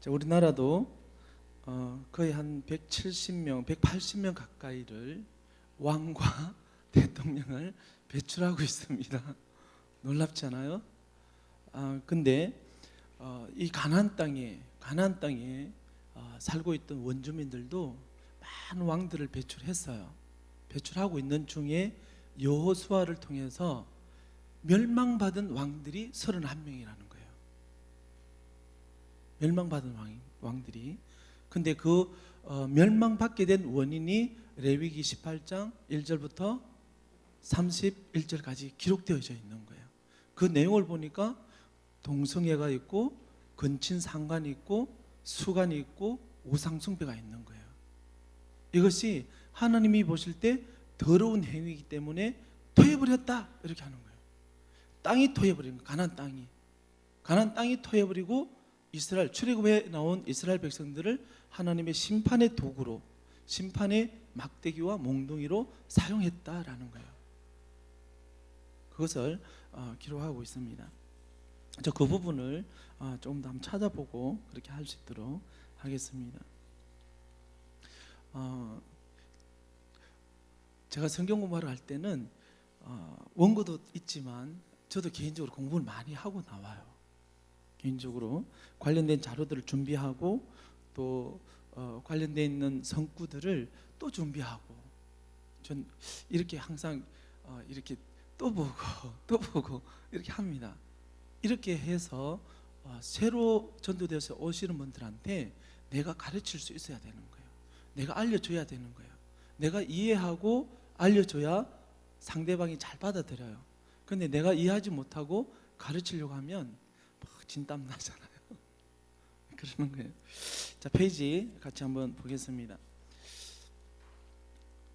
자, 우리나라도 거의 한 170명, 180명 가까이를 왕과 대통령을 배출하고 있습니다. 놀랍지 않아요? 근데 이 가나안 땅에 살고 있던 원주민들도 많은 왕들을 배출했어요. 배출하고 있는 중에 여호수아를 통해서 멸망받은 왕들이 31명이라는 거예요. 멸망받은 왕들이. 근데 그 멸망받게 된 원인이 레위기 18장 1절부터 31절까지 기록되어져 있는 거예요. 그 내용을 보니까 동성애가 있고 근친상간이 있고 수간이 있고 우상숭배가 있는 거예요. 이것이 하나님이 보실 때 더러운 행위이기 때문에 토해버렸다 이렇게 하는 거예요. 땅이 토해버린 거예요. 가나안 땅이 토해버리고 이스라엘 출애굽에 나온 이스라엘 백성들을 하나님의 심판의 도구로, 심판의 막대기와 몽둥이로 사용했다라는 거예요. 그것을 기록하고 있습니다. 그 부분을 조금 더 한번 찾아보고 그렇게 할 수 있도록 하겠습니다. 제가 성경 공부하러 갈 때는 원고도 있지만 저도 개인적으로 공부를 많이 하고 나와요. 개인적으로 관련된 자료들을 준비하고 또 관련되어 있는 성구들을 또 준비하고, 전 이렇게 항상 이렇게 또 보고 이렇게 합니다. 이렇게 해서 새로 전도되어서 오시는 분들한테 내가 가르칠 수 있어야 되는 거예요. 내가 알려줘야 되는 거예요. 내가 이해하고 알려줘야 상대방이 잘 받아들여요. 근데 내가 이해하지 못하고 가르치려고 하면 막 진땀 나잖아요. 그러는 거예요. 자, 페이지 같이 한번 보겠습니다.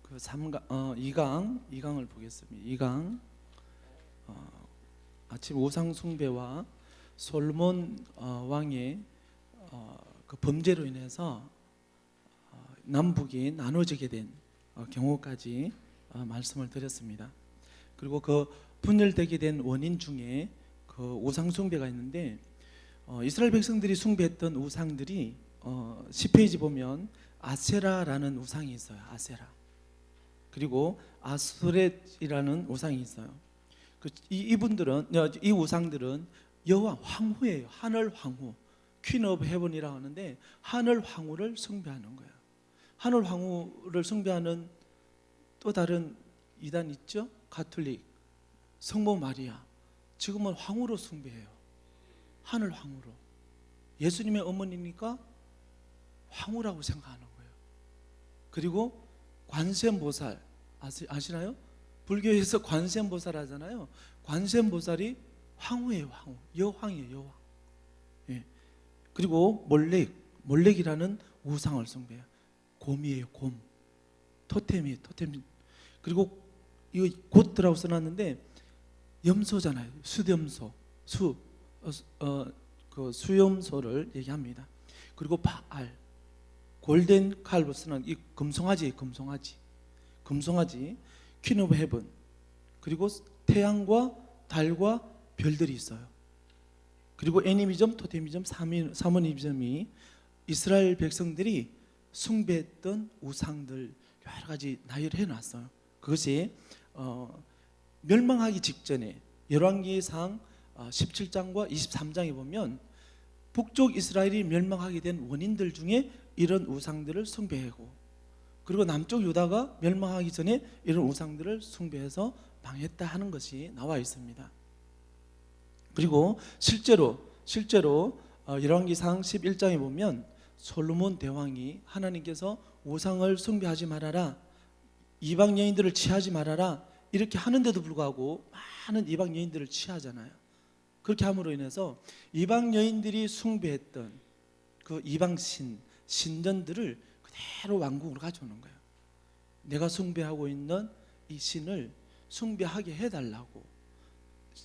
그 2강을 보겠습니다. 2강 아침 우상 숭배와 솔몬 왕의 그 범죄로 인해서 남북이 나눠지게 된 경우까지 말씀을 드렸습니다. 그리고 그 분열되게 된 원인 중에 그 우상 숭배가 있는데, 이스라엘 백성들이 숭배했던 우상들이 10페이지 보면 아세라라는 우상이 있어요. 아세라. 그리고 아스토렛이라는 우상이 있어요. 이분들은, 이 우상들은 여호와 황후예요. 하늘 황후, 퀸 오브 헤븐이라고 하는데 하늘 황후를 숭배하는 거예요. 하늘 황후를 숭배하는 또 다른 이단 있죠? 가톨릭, 성모 마리아, 지금은 황후로 숭배해요. 하늘 황후로. 예수님의 어머니니까 황후라고 생각하는 거예요. 그리고 관세음보살 아시나요? 불교에서 관세음보살 하잖아요. 관세음보살이 황후예요. 황후, 여왕이에요. 여왕. 예. 그리고 몰렉이라는 우상을 숭배해요. 곰이에요. 곰. 토템이에요. 토템. 그리고 이거 곧드라고 써놨는데 염소잖아요. 수염소. 그 수염소를 얘기합니다. 그리고 바알, 골덴 칼로 쓰는 이 금송아지, 퀸 오브 헤븐. 그리고 태양과 달과 별들이 있어요. 그리고 애니미즘, 토테미즘, 사모니즘이 이스라엘 백성들이 숭배했던 우상들 여러 가지 나열해 놨어요. 그것이 멸망하기 직전에 열왕기상 17장과 23장에 보면 북쪽 이스라엘이 멸망하게 된 원인들 중에 이런 우상들을 숭배하고, 그리고 남쪽 유다가 멸망하기 전에 이런 우상들을 숭배해서 망했다 하는 것이 나와 있습니다. 그리고 실제로 열왕기상 11장에 보면 솔로몬 대왕이 하나님께서 우상을 숭배하지 말아라, 이방 여인들을 취하지 말아라 이렇게 하는데도 불구하고 많은 이방 여인들을 취하잖아요. 그렇게 함으로 인해서 이방 여인들이 숭배했던 그 이방 신전들을 그대로 왕궁으로 가져오는 거예요. 내가 숭배하고 있는 이 신을 숭배하게 해달라고,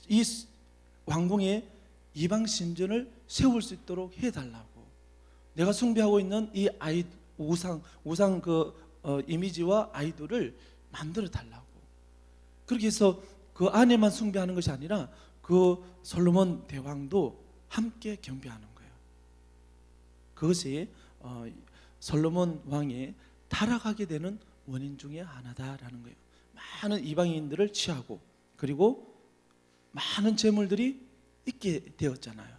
이 왕궁에 이방 신전을 세울 수 있도록 해달라고, 내가 숭배하고 있는 이 우상 그 이미지와 아이돌을 만들어 달라고. 그렇게 해서 그 안에만 숭배하는 것이 아니라 그 솔로몬 대왕도 함께 경배하는 거예요. 그것이 솔로몬 왕이 타락하게 되는 원인 중에 하나다라는 거예요. 많은 이방인들을 취하고 그리고 많은 재물들이 있게 되었잖아요.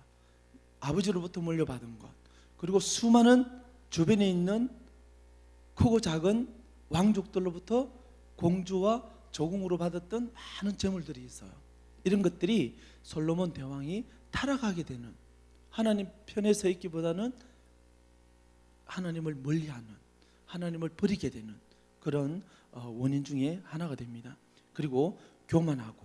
아버지로부터 물려받은 것, 그리고 수많은 주변에 있는 크고 작은 왕족들로부터 공주와 조공으로 받았던 많은 재물들이 있어요. 이런 것들이 솔로몬 대왕이 타락하게 되는, 하나님 편에 서 있기보다는 하나님을 멀리하는, 하나님을 버리게 되는 그런 원인 중에 하나가 됩니다. 그리고 교만하고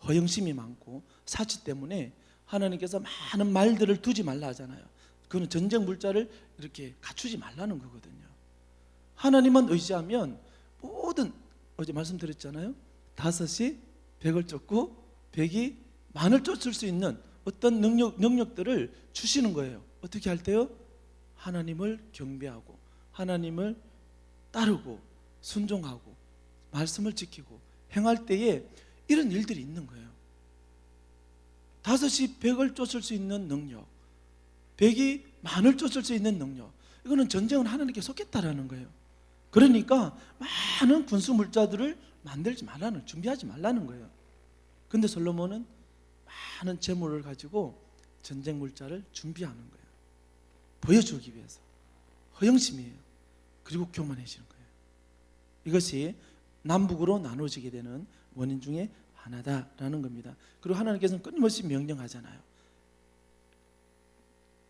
허영심이 많고 사치 때문에 하나님께서 많은 말들을 두지 말라 하잖아요. 그건 전쟁 물자를 이렇게 갖추지 말라는 거거든요. 하나님만 의지하면 모든, 어제 말씀드렸잖아요. 5이 100을 쫓고 100이 만을 쫓을 수 있는 어떤 능력들을 주시는 거예요. 어떻게 할 때요? 하나님을 경배하고 하나님을 따르고 순종하고 말씀을 지키고 행할 때에 이런 일들이 있는 거예요. 5이 100을 쫓을 수 있는 능력, 100이 만을 쫓을 수 있는 능력, 이거는 전쟁은 하나님께 속겠다라는 거예요. 그러니까 많은 군수 물자들을 만들지 말라는, 준비하지 말라는 거예요. 근데 솔로몬은 많은 재물을 가지고 전쟁 물자를 준비하는 거예요. 보여주기 위해서. 허영심이에요. 그리고 교만해지는 거예요. 이것이 남북으로 나눠지게 되는 원인 중에 하나다라는 겁니다. 그리고 하나님께서는 끊임없이 명령하잖아요.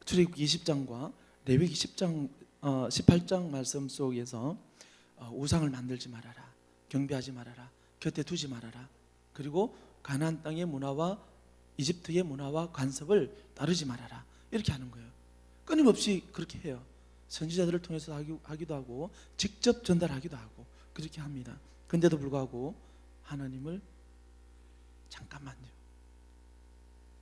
출애굽기 20장과 레위기 18장 말씀 속에서 우상을 만들지 말아라, 경배하지 말아라, 곁에 두지 말아라, 그리고 가나안 땅의 문화와 이집트의 문화와 관습을 따르지 말아라, 이렇게 하는 거예요. 끊임없이 그렇게 해요. 선지자들을 통해서 하기도 하고 직접 전달하기도 하고 그렇게 합니다. 근데도 불구하고 하나님을 잠깐만요,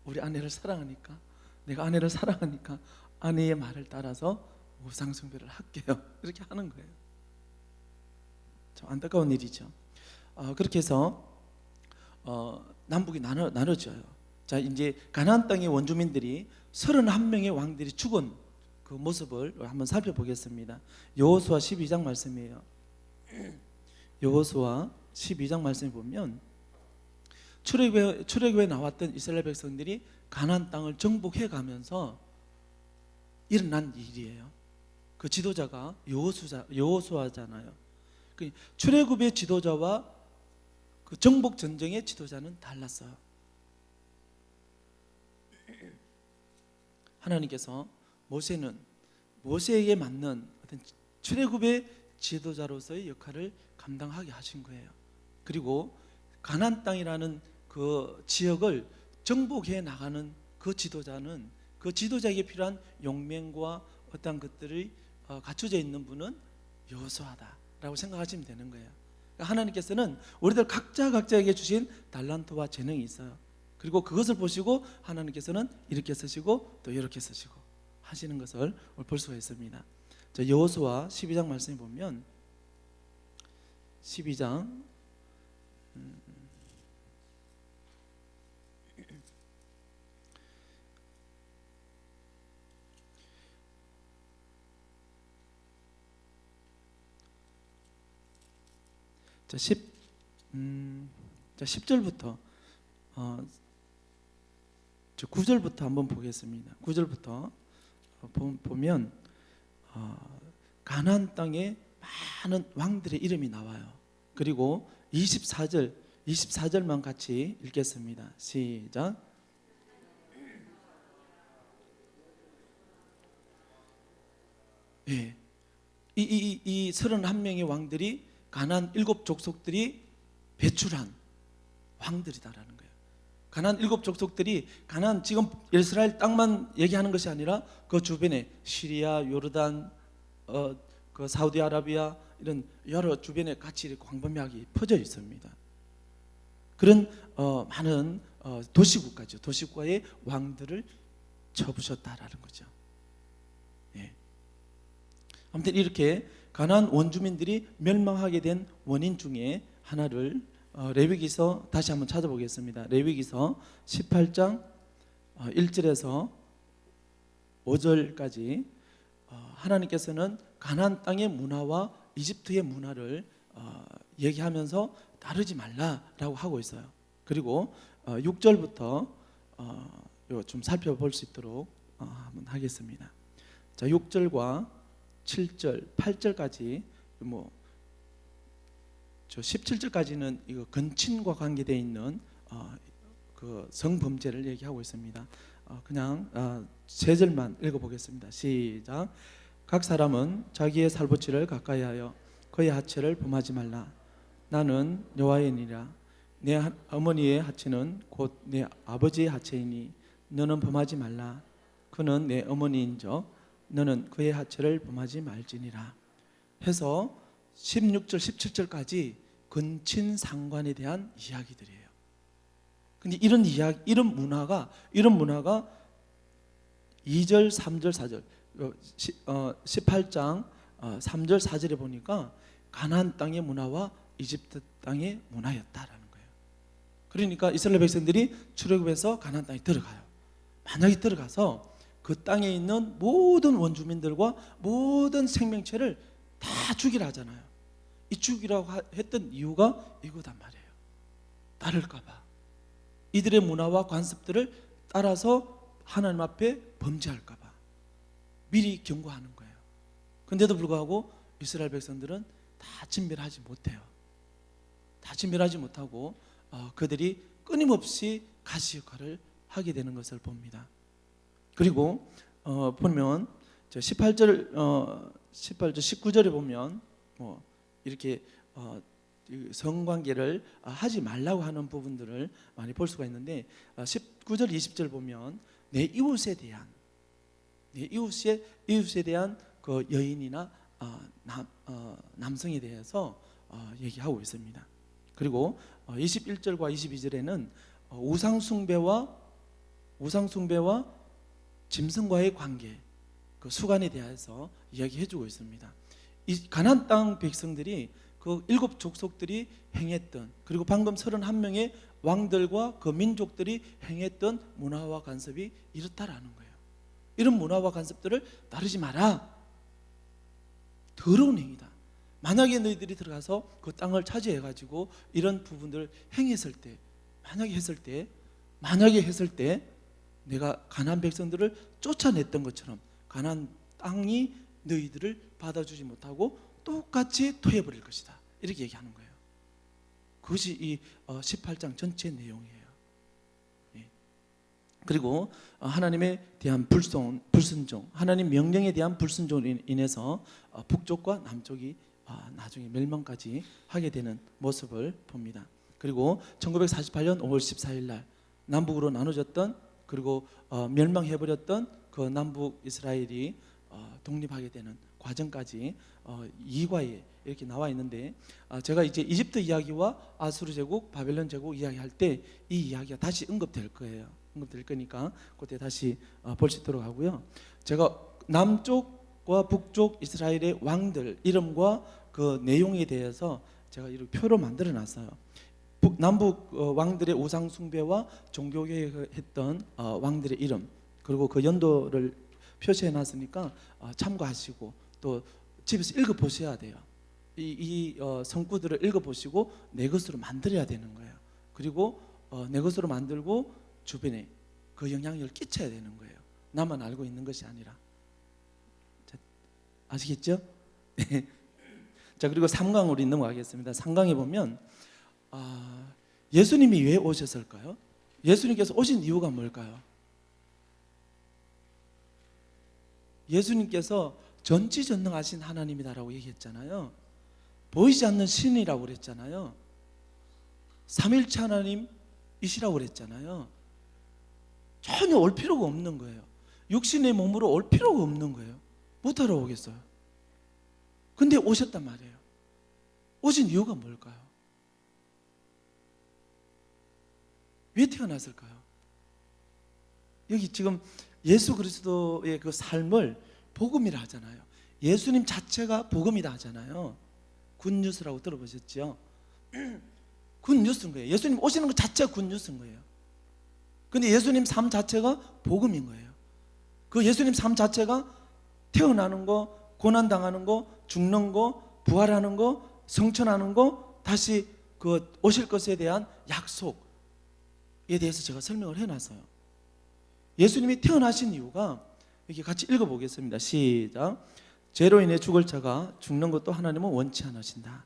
우리 아내를 사랑하니까, 내가 아내를 사랑하니까 아내의 말을 따라서 우상 숭배를 할게요, 이렇게 하는 거예요. 참 안타까운 일이죠. 그렇게 해서 남북이 나눠져요. 자, 이제 가나안 땅의 원주민들이 31명의 왕들이 죽은 그 모습을 한번 살펴보겠습니다. 여호수아 12장 말씀이에요. 여호수아 12장 말씀에 보면 출애굽에 나왔던 이스라엘 백성들이 가나안 땅을 정복해 가면서 일어난 일이에요. 그 지도자가 여호수아잖아요. 그 출애굽의 지도자와 그 정복 전쟁의 지도자는 달랐어요. 하나님께서 모세에게 맞는 어떤 출애굽의 지도자로서의 역할을 감당하게 하신 거예요. 그리고 가나안 땅이라는 그 지역을 정복해 나가는 그 지도자는, 그 지도자에게 필요한 용맹과 어떤 것들이 갖춰져 있는 분은 여호수아다라고 생각하시면 되는 거예요. 그러니까 하나님께서는 우리들 각자에게 주신 달란트와 재능이 있어요. 그리고 그것을 보시고 하나님께서는 이렇게 쓰시고 또 이렇게 쓰시고 하시는 것을 볼 수가 있습니다. 여호수아 12장 말씀에 보면 12장 10절부터 9절부터 한번 보겠습니다. 9절부터 보면 가나안 땅에 많은 왕들의 이름이 나와요. 그리고 24절만 같이 읽겠습니다. 시작. 예. 이 31명의 왕들이 가나안 7족속들이 배출한 왕들이다라는 거예요. 가나안 7족속들이 가나안 지금 이스라엘 땅만 얘기하는 것이 아니라 그 주변에 시리아, 요르단, 그 사우디아라비아 이런 여러 주변에 같이 이렇게 광범위하게 퍼져 있습니다. 그런 많은 도시국가의 왕들을 쳐부셨다라는 거죠. 예. 아무튼 이렇게 가나안 원주민들이 멸망하게 된 원인 중에 하나를 레위기서 다시 한번 찾아보겠습니다. 레위기서 18장 1절에서 5절까지 하나님께서는 가나안 땅의 문화와 이집트의 문화를 얘기하면서 다르지 말라라고 하고 있어요. 그리고 6절부터 좀 살펴볼 수 있도록 한번 하겠습니다. 자, 6절과 7절, 8절까지 저 17절까지는 이거 건친과 관계되어 있는 그 성범죄를 얘기하고 있습니다. 그냥 세 절만 읽어보겠습니다. 시작. 각 사람은 자기의 살붙이를 가까이하여 그의 하체를 범하지 말라. 나는 여호와이니라. 내 어머니의 하체는 곧 내 아버지의 하체이니 너는 범하지 말라. 그는 내 어머니인즉 너는 그의 하체를 범하지 말지니라. 해서 16절 17절까지 근친 상관에 대한 이야기들이에요. 근데 이런 문화가 2절, 3절, 4절 18장 3절, 4절에 보니까 가나안 땅의 문화와 이집트 땅의 문화였다라는 거예요. 그러니까 이스라엘 백성들이 출애굽해서 가나안 땅에 들어가요. 만약에 들어가서 그 땅에 있는 모든 원주민들과 모든 생명체를 다 죽이라 하잖아요. 이 죽이라고 했던 이유가 이거단 말이에요. 따를까 봐. 이들의 문화와 관습들을 따라서 하나님 앞에 범죄할까 봐 미리 경고하는 거예요. 그런데도 불구하고 이스라엘 백성들은 다 진멸하지 못해요. 다 진멸하지 못하고 그들이 끊임없이 가시 역할을 하게 되는 것을 봅니다. 그리고 보면 18절 19절에 보면 이렇게 성관계를 하지 말라고 하는 부분들을 많이 볼 수가 있는데 19절 20절 보면 내 이웃에 대한 그 여인이나 남성에 대해서 얘기하고 있습니다. 그리고 21절과 22절에는 우상숭배와 짐승과의 관계, 그 수간에 대해서 이야기해주고 있습니다. 이 가나안 땅 백성들이 그 7 족속들이 행했던, 그리고 방금 31명의 왕들과 그 민족들이 행했던 문화와 간섭이 이렇다라는 거예요. 이런 문화와 간섭들을 따르지 마라. 더러운 행위다. 만약에 너희들이 들어가서 그 땅을 차지해가지고 이런 부분들을 행했을 때, 만약에 했을 때 내가 가나안 백성들을 쫓아냈던 것처럼 가나안 땅이 너희들을 받아주지 못하고 똑같이 토해버릴 것이다. 이렇게 얘기하는 거예요. 그것이 이 18장 전체 내용이에요. 그리고 하나님에 대한 불순종, 하나님 명령에 대한 불순종으로 인해서 북쪽과 남쪽이 나중에 멸망까지 하게 되는 모습을 봅니다. 그리고 1948년 5월 14일 날 남북으로 나눠졌던, 그리고 멸망해버렸던 그 남북 이스라엘이 독립하게 되는 과정까지 2과에 이렇게 나와 있는데, 제가 이제 이집트 이야기와 아수르 제국, 바벨론 제국 이야기할 때 이 이야기가 다시 언급될 거예요. 언급될 거니까 그때 다시 볼 수 있도록 하고요. 제가 남쪽과 북쪽 이스라엘의 왕들 이름과 그 내용에 대해서 제가 이렇게 표로 만들어 놨어요. 남북 왕들의 우상 숭배와 종교개혁했던 왕들의 이름, 그리고 그 연도를 표시해 놨으니까 참고하시고 또 집에서 읽어 보셔야 돼요. 이 성구들을 읽어 보시고 내 것으로 만들어야 되는 거예요. 그리고 내 것으로 만들고 주변에 그 영향력을 끼쳐야 되는 거예요. 나만 알고 있는 것이 아니라. 자, 아시겠죠? 자, 그리고 3강으로 넘어가겠습니다. 3강에 보면 예수님이 왜 오셨을까요? 예수님께서 오신 이유가 뭘까요? 예수님께서 전지전능하신 하나님이다라고 얘기했잖아요. 보이지 않는 신이라고 그랬잖아요. 삼일체 하나님이시라고 그랬잖아요. 전혀 올 필요가 없는 거예요. 육신의 몸으로 올 필요가 없는 거예요. 못하러 오겠어요. 근데 오셨단 말이에요. 오신 이유가 뭘까요? 왜 태어났을까요? 여기 지금 예수 그리스도의 그 삶을 복음이라 하잖아요. 예수님 자체가 복음이라 하잖아요. 굿뉴스라고 들어보셨죠? 굿뉴스인 거예요. 예수님 오시는 것 자체가 굿뉴스인 거예요. 근데 예수님 삶 자체가 복음인 거예요. 그 예수님 삶 자체가 태어나는 거, 고난 당하는 거, 죽는 거, 부활하는 거, 성천하는 거, 다시 그 오실 것에 대한 약속에 대해서 제가 설명을 해놨어요. 예수님이 태어나신 이유가 이렇게 같이 읽어보겠습니다. 시작. 죄로 인해 죽을 자가 죽는 것도 하나님은 원치 않으신다.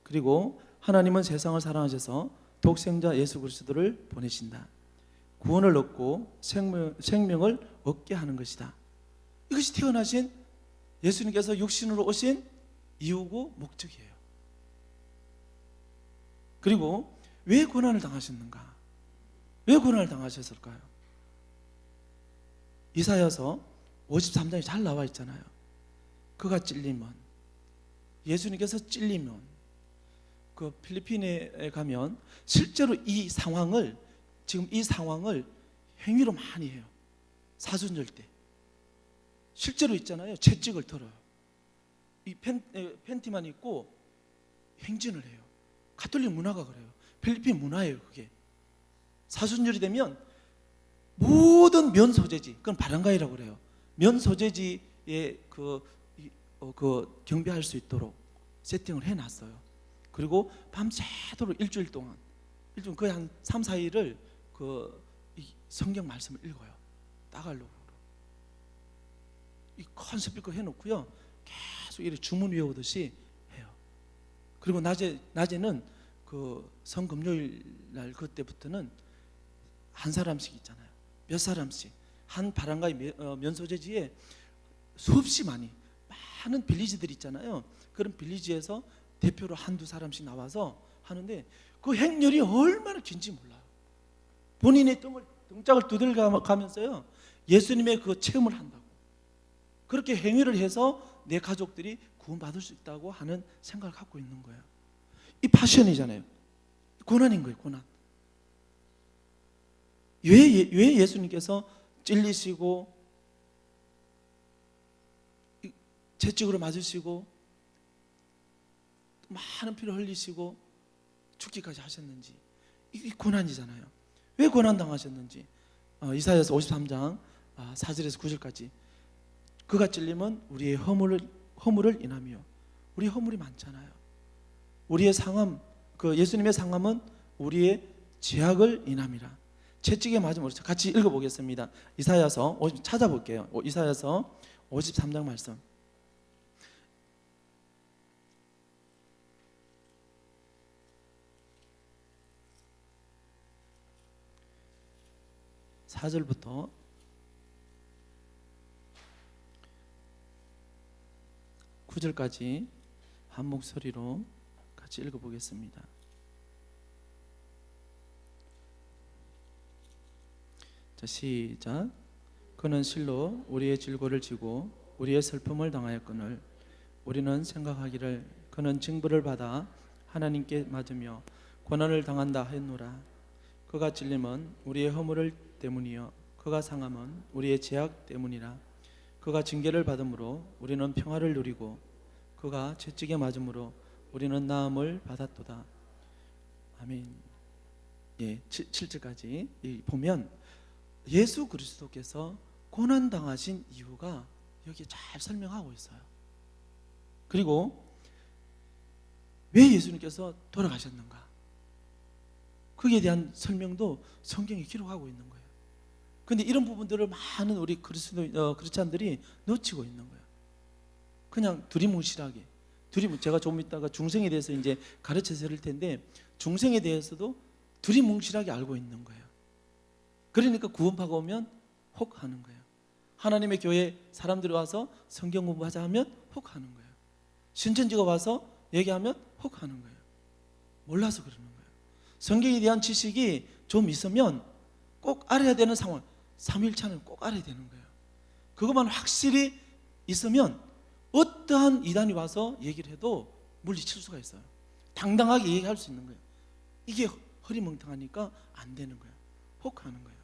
그리고 하나님은 세상을 사랑하셔서 독생자 예수 그리스도를 보내신다. 구원을 얻고 생명을 얻게 하는 것이다. 이것이 태어나신 예수님께서 육신으로 오신 이유고 목적이에요. 그리고 왜 고난을 당하셨는가? 왜 고난을 당하셨을까요? 이사야서 53장에 잘 나와 있잖아요. 그가 찔리면, 예수님께서 찔리면, 그 필리핀에 가면 실제로 이 상황을, 지금 이 상황을 행위로 많이 해요. 사순절 때 실제로 있잖아요. 채찍을 털어요. 이 팬티만 입고 행진을 해요. 가톨릭 문화가 그래요. 필리핀 문화예요. 그게 사순절이 되면 모든 면 소재지, 그건 바람가이라고 그래요. 면 소재지에 그 경배할 수 있도록 세팅을 해놨어요. 그리고 밤새도록 일주일 동안, 거의 한 3, 4일을 이 성경 말씀을 읽어요. 따갈로그로. 이 큰 스피커 해놓고요. 계속 이렇게 주문 외우듯이 해요. 그리고 낮에는 그 성금요일 날 그때부터는 한 사람씩 있잖아요. 몇 사람씩 한 바람가이 면 소재지에 수없이 많은 빌리지들이 있잖아요. 그런 빌리지에서 대표로 한두 사람씩 나와서 하는데 그 행렬이 얼마나 긴지 몰라요. 본인의 등짝을 두들가면서요 예수님의 그 체험을 한다고. 그렇게 행위를 해서 내 가족들이 구원받을 수 있다고 하는 생각을 갖고 있는 거예요. 이 파션이잖아요. 고난인 거예요. 고난. 왜 예수님께서 찔리시고 채찍으로 맞으시고 많은 피를 흘리시고 죽기까지 하셨는지, 이 고난이잖아요. 왜 고난 당하셨는지 이사야서 53장 4절에서 9절까지 그가 찔림은 우리의 허물을 인하며, 우리 허물이 많잖아요. 우리의 상함, 그 예수님의 상함은 우리의 죄악을 인함이라. 채찍에 맞으면 같이 읽어보겠습니다. 이사야서 찾아볼게요. 이사야서 53장 말씀. (4절부터) (9절까지) 한 목소리로 같이 읽어보겠습니다. 자, 시작. 그는 실로 우리의 질고를 지고 우리의 슬픔을 당하였거늘 우리는 생각하기를 그는 징벌을 받아 하나님께 맞으며 고난을 당한다 했노라. 그가 찔림은 우리의 허물 때문이요 그가 상함은 우리의 죄악 때문이라. 그가 징계를 받음으로 우리는 평화를 누리고 그가 채찍에 맞음으로 우리는 나음을 받았도다. 아멘. 예, 7절까지 보면 예수 그리스도께서 고난당하신 이유가 여기 잘 설명하고 있어요. 그리고 왜 예수님께서 돌아가셨는가, 거기에 대한 설명도 성경에 기록하고 있는 거예요. 그런데 이런 부분들을 많은 우리 크리스찬들이 놓치고 있는 거예요. 그냥 두리뭉실하게, 제가 조금 있다가 중생에 대해서 이제 가르쳐 드릴 텐데, 중생에 대해서도 두리뭉실하게 알고 있는 거예요. 그러니까 구원받고 오면 혹 하는 거예요. 하나님의 교회 사람들이 와서 성경 공부하자 하면 혹 하는 거예요. 신천지가 와서 얘기하면 혹 하는 거예요. 몰라서 그러는 거예요. 성경에 대한 지식이 좀 있으면 꼭 알아야 되는 상황, 삼위일체는 꼭 알아야 되는 거예요. 그것만 확실히 있으면 어떠한 이단이 와서 얘기를 해도 물리칠 수가 있어요. 당당하게 얘기할 수 있는 거예요. 이게 허리멍텅하니까 안 되는 거예요. 혹하는 거예요.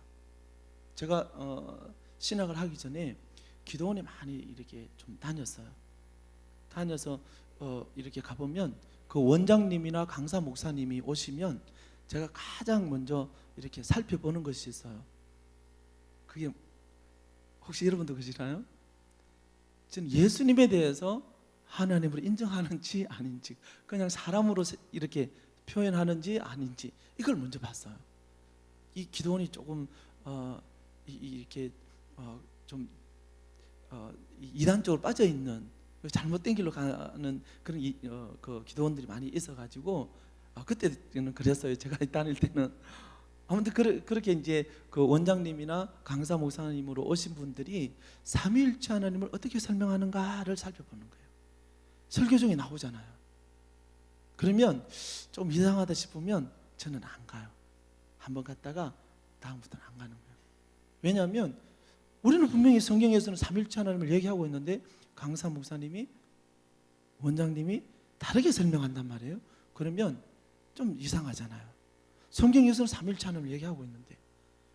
제가 신학을 하기 전에 기도원에 많이 이렇게 좀 다녔어요. 다녀서 이렇게 가보면 그 원장님이나 강사 목사님이 오시면 제가 가장 먼저 이렇게 살펴보는 것이 있어요. 그게 혹시 여러분도 그러시나요? 저는 예수님에 대해서 하나님으로 인정하는지 아닌지, 그냥 사람으로 이렇게 표현하는지 아닌지, 이걸 먼저 봤어요. 이 기도원이 조금 이렇게 좀 이단적으로 빠져 있는, 잘못된 길로 가는 그런 그 기도원들이 많이 있어가지고 그때는 그랬어요. 제가 다닐 때는. 아무튼 그렇게 이제 그 원장님이나 강사 목사님으로 오신 분들이 삼위일체 하나님을 어떻게 설명하는가를 살펴보는 거예요. 설교 중에 나오잖아요. 그러면 좀 이상하다 싶으면 저는 안 가요. 한번 갔다가 다음부터는 안 가는 거예요. 왜냐하면 우리는 분명히 성경에서는 삼위일체 하나님을 얘기하고 있는데 강사 목사님이, 원장님이 다르게 설명한단 말이에요. 그러면 좀 이상하잖아요. 성경에서는 삼위일체 하나님을 얘기하고 있는데,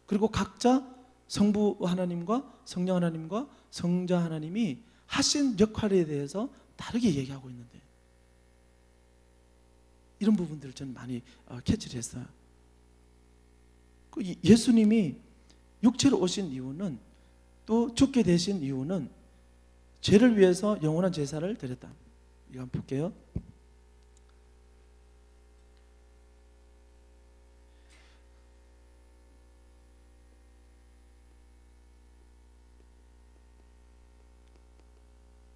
그리고 각자 성부 하나님과 성령 하나님과 성자 하나님이 하신 역할에 대해서 다르게 얘기하고 있는데, 이런 부분들을 저는 많이 캐치를 했어요. 예수님이 육체로 오신 이유는, 또 죽게 되신 이유는 죄를 위해서 영원한 제사를 드렸다. 이거 한번 볼게요.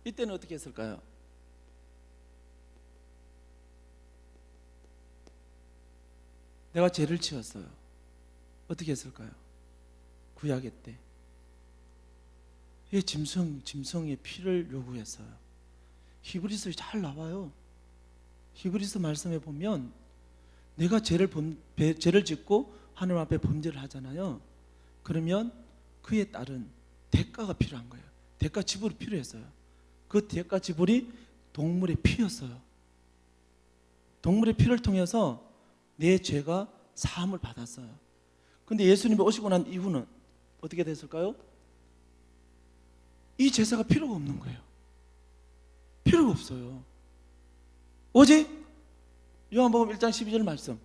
이때는 어떻게 했을까요? 내가 죄를 지었어요. 어떻게 했을까요? 구약의 때 짐승의 피를 요구했어요. 히브리서에 잘 나와요. 히브리서 말씀에 보면 내가 죄를 짓고 하나님 앞에 범죄를 하잖아요. 그러면 그에 따른 대가가 필요한 거예요. 대가 지불이 필요했어요. 그 대가 지불이 동물의 피였어요. 동물의 피를 통해서 내 죄가 사함을 받았어요. 근데 예수님이 오시고 난 이후는 어떻게 됐을까요? 이 제사가 필요가 없는 거예요. 필요가 없어요. 오직 요한복음 1장 12절 말씀,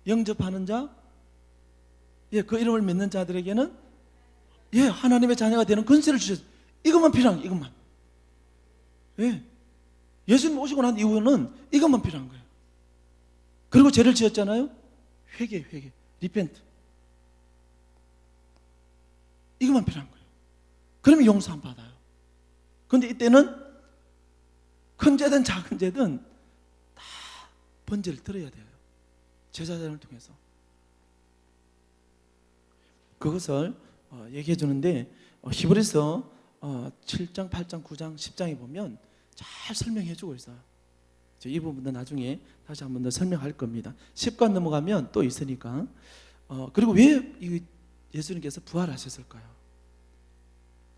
영접하는 자, 그 이름을 믿는 자들에게는 하나님의 자녀가 되는 권세를 주셨어요. 이것만 필요한 거예요. 이것만. 예수님 오시고 난 이후는 이것만 필요한 거예요. 그리고 죄를 지었잖아요. 회개, 리펜트. 이것만 필요한 거예요. 그러면 용서함 받아요. 그런데 이때는 큰 죄든 작은 죄든 다 번제를 드려야 돼요. 제사장을 통해서. 그것을 얘기해 주는데 히브리서 7장, 8장, 9장, 10장에 보면 잘 설명해 주고 있어요. 이 부분도 나중에 다시 한 번 더 설명할 겁니다. 10관 넘어가면 또 있으니까. 그리고 왜 예수님께서 부활하셨을까요?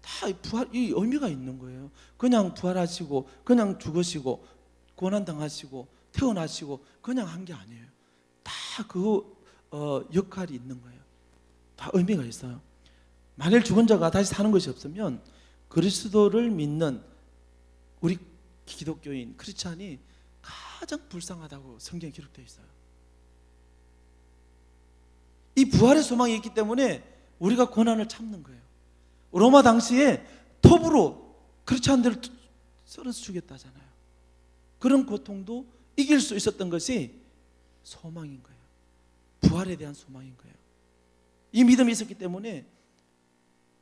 다 이 의미가 있는 거예요. 그냥 부활하시고 그냥 죽으시고 고난당하시고 태어나시고 그냥 한 게 아니에요. 다 그 역할이 있는 거예요. 다 의미가 있어요. 만일 죽은 자가 다시 사는 것이 없으면 그리스도를 믿는 우리 기독교인 크리스찬이 가장 불쌍하다고 성경에 기록되어 있어요. 이 부활의 소망이 있기 때문에 우리가 고난을 참는 거예요. 로마 당시에 톱으로 크리스찬들을 썰어서 죽였다잖아요. 그런 고통도 이길 수 있었던 것이 소망인 거예요. 부활에 대한 소망인 거예요. 이 믿음이 있었기 때문에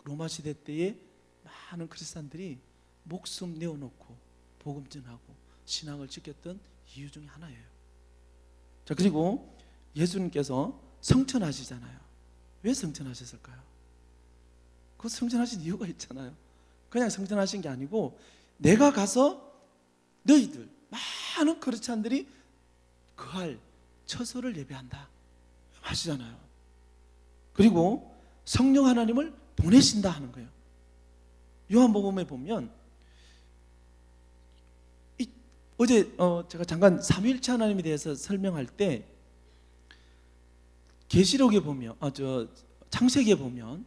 로마 시대 때에 많은 크리스찬들이 목숨 내어놓고 복음 전하고 신앙을 지켰던 이유 중에 하나예요. 자, 그리고 예수님께서 성천하시잖아요. 왜 성천하셨을까요? 그 성천하신 이유가 있잖아요. 그냥 성천하신 게 아니고 내가 가서 너희들 많은 크리스찬들이 그할 처소를 예배한다 하시잖아요. 그리고 성령 하나님을 보내신다 하는 거예요. 요한복음에 보면 어제 제가 잠깐 삼위일체 하나님에 대해서 설명할 때 계시록에 보면 창세기에 보면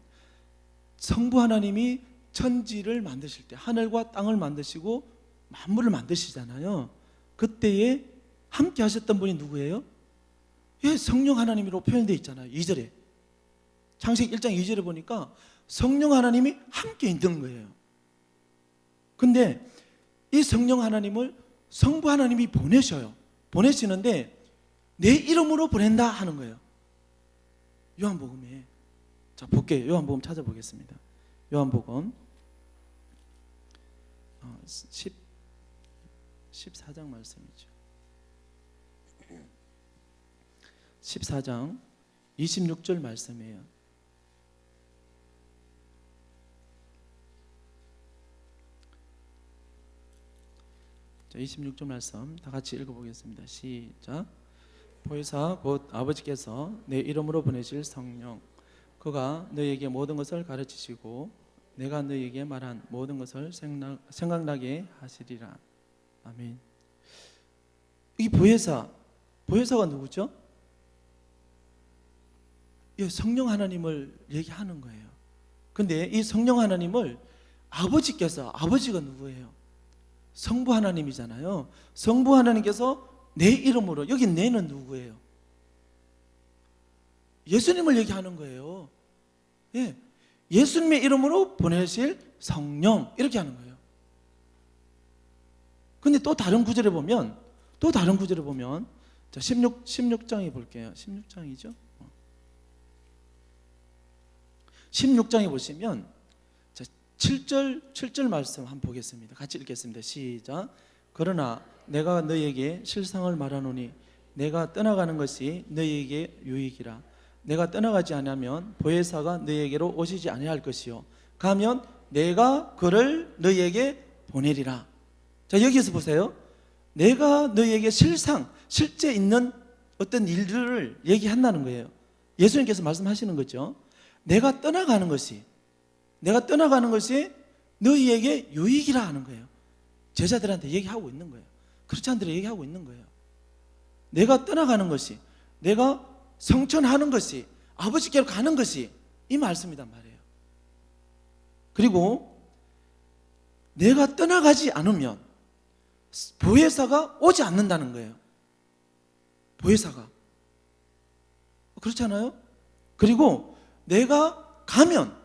성부 하나님이 천지를 만드실 때 하늘과 땅을 만드시고 만물을 만드시잖아요. 그때에 함께 하셨던 분이 누구예요? 성령 하나님으로 표현되어 있잖아요. 2절에 창세기 1장 2절에 보니까 성령 하나님이 함께 있는 거예요. 근데 이 성령 하나님을 성부 하나님이 보내셔요. 보내시는데 내 이름으로 보낸다 하는 거예요. 요한복음에. 자, 볼게요. 요한복음 찾아보겠습니다. 요한복음 14장 말씀이죠. 14장 26절 말씀이에요. 자, 26절 말씀 다 같이 읽어보겠습니다. 시작. 보혜사 곧 아버지께서 내 이름으로 보내실 성령, 그가 너희에게 모든 것을 가르치시고 내가 너희에게 말한 모든 것을 생각나게 하시리라. 아멘. 이 보혜사가 누구죠? 이 성령 하나님을 얘기하는 거예요. 근데 이 성령 하나님을 아버지가 누구예요? 성부 하나님이잖아요. 성부 하나님께서 내 이름으로, 여기 내는 누구예요? 예수님을 얘기하는 거예요. 예, 예수님의 이름으로 보내실 성령, 이렇게 하는 거예요. 근데 또 다른 구절에 보면 자, 16장에 볼게요. 16장이죠. 16장에 보시면 7절 말씀 한번 보겠습니다. 같이 읽겠습니다. 시작. 그러나 내가 너희에게 실상을 말하노니 내가 떠나가는 것이 너희에게 유익이라. 내가 떠나가지 않으면 보혜사가 너희에게로 오시지 아니할 것이요 가면 내가 그를 너희에게 보내리라. 자, 여기서 보세요. 내가 너희에게 실제 있는 어떤 일들을 얘기한다는 거예요. 예수님께서 말씀하시는 거죠. 내가 떠나가는 것이 너희에게 유익이라 하는 거예요. 제자들한테 얘기하고 있는 거예요. 크리스찬들에게 얘기하고 있는 거예요. 내가 떠나가는 것이, 내가 성천하는 것이, 아버지께로 가는 것이 이 말씀이란 말이에요. 그리고 내가 떠나가지 않으면 보혜사가 오지 않는다는 거예요. 보혜사가. 그렇잖아요? 그리고 내가 가면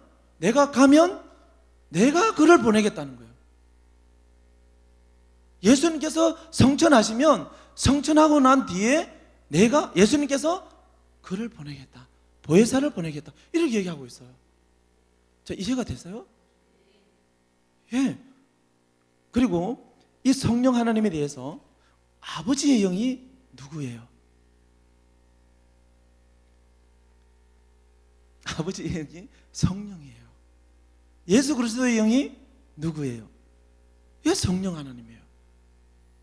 내가 그를 보내겠다는 거예요. 예수님께서 성천하시면 성천하고 난 뒤에 예수님께서 그를 보내겠다. 보혜사를 보내겠다. 이렇게 얘기하고 있어요. 자, 이해가 되세요? 예. 그리고 이 성령 하나님에 대해서 아버지의 영이 누구예요? 아버지의 영이 성령이에요. 예수 그리스도의 영이 누구예요? 예, 성령 하나님이에요.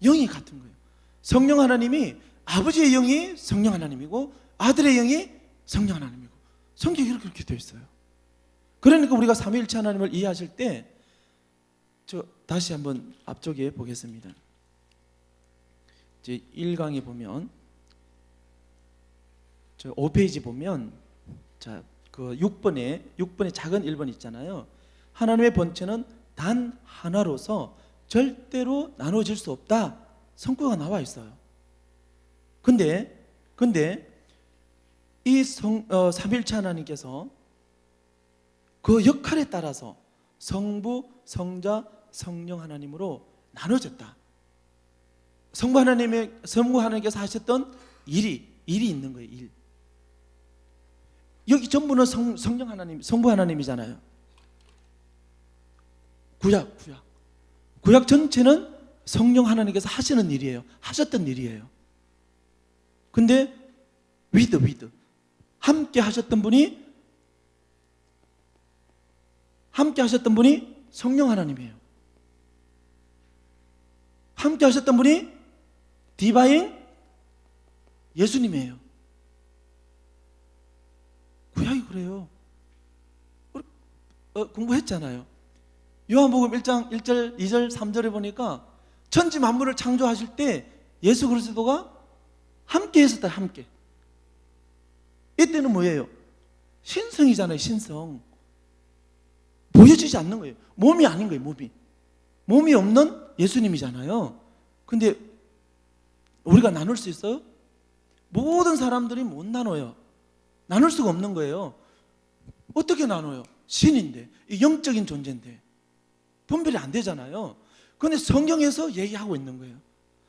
영이 같은 거예요. 성령 하나님이, 아버지의 영이 성령 하나님이고 아들의 영이 성령 하나님이고, 성경이 이렇게 되어 있어요. 그러니까 우리가 삼위일체 하나님을 이해하실 때, 다시 한번 앞쪽에 보겠습니다. 이제 1강에 보면 5페이지 보면, 자, 그 6번에 작은 1번 있잖아요. 하나님의 본체는 단 하나로서 절대로 나눠질 수 없다. 성구가 나와 있어요. 근데 이 삼위일체 하나님께서 그 역할에 따라서 성부, 성자, 성령 하나님으로 나눠졌다. 성부 하나님께서 하셨던 일이 있는 거예요. 일. 여기 전부는 성령 하나님, 성부 하나님이잖아요. 구약 전체는 성령 하나님께서 하시는 일이에요. 하셨던 일이에요. 근데 with 함께 하셨던 분이 성령 하나님이에요. 함께 하셨던 분이 디바인 예수님이에요. 구약이 그래요. 공부했잖아요. 요한복음 1장 1절, 2절, 3절에 보니까 천지 만물을 창조하실 때 예수 그리스도가 함께 했었다. 함께. 이때는 뭐예요? 신성이잖아요. 신성. 보여지지 않는 거예요. 몸이 아닌 거예요. 몸이 없는 예수님이잖아요. 근데 우리가 나눌 수 있어요? 모든 사람들이 못 나눠요. 나눌 수가 없는 거예요. 어떻게 나눠요? 신인데, 영적인 존재인데 분별이 안 되잖아요. 그런데 성경에서 얘기하고 있는 거예요.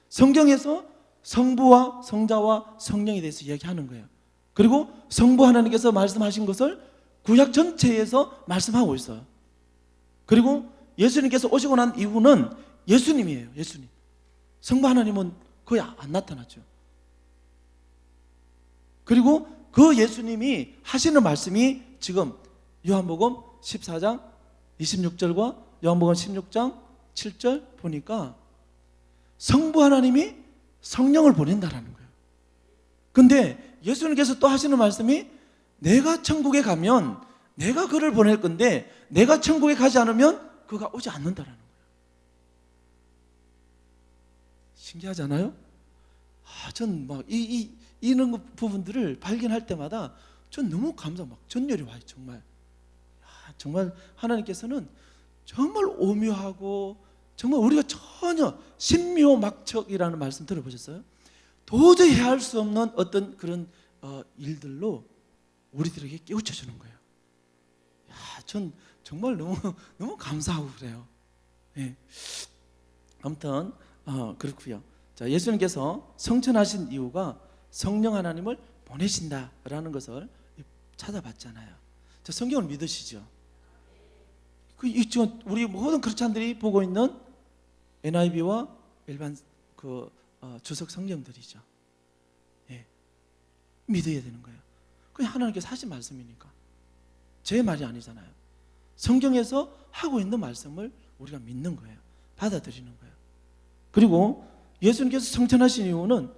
성경에서 성부와 성자와 성령에 대해서 얘기하는 거예요. 그리고 성부 하나님께서 말씀하신 것을 구약 전체에서 말씀하고 있어요. 그리고 예수님께서 오시고 난 이후는 예수님이에요. 예수님. 성부 하나님은 거의 안 나타났죠. 그리고 그 예수님이 하시는 말씀이 지금 요한복음 14장 26절과 요한복음 16장 7절 보니까 성부 하나님이 성령을 보낸다라는 거예요. 근데 예수님께서 또 하시는 말씀이 내가 천국에 가면 내가 그를 보낼 건데 내가 천국에 가지 않으면 그가 오지 않는다라는 거예요. 신기하지 않아요? 전 막 이런 부분들을 발견할 때마다 전 너무 막 전율이 와요. 정말 하나님께서는 정말 오묘하고 정말 우리가 전혀 신묘막척이라는 말씀 들어보셨어요? 도저히 헤아릴 수 없는 어떤 그런 일들로 우리들에게 깨우쳐 주는 거예요. 전 정말 너무 감사하고 그래요. 네. 아무튼 그렇고요. 자, 예수님께서 성천하신 이유가 성령 하나님을 보내신다라는 것을 찾아봤잖아요. 자, 성경을 믿으시죠? 지금 우리 모든 크리스찬들이 보고 있는 NIV와 일반 주석 성경들이죠. 예. 믿어야 되는 거예요. 그냥 하나님께서 하신 말씀이니까. 제 말이 아니잖아요. 성경에서 하고 있는 말씀을 우리가 믿는 거예요. 받아들이는 거예요. 그리고 예수님께서 성천하신 이유는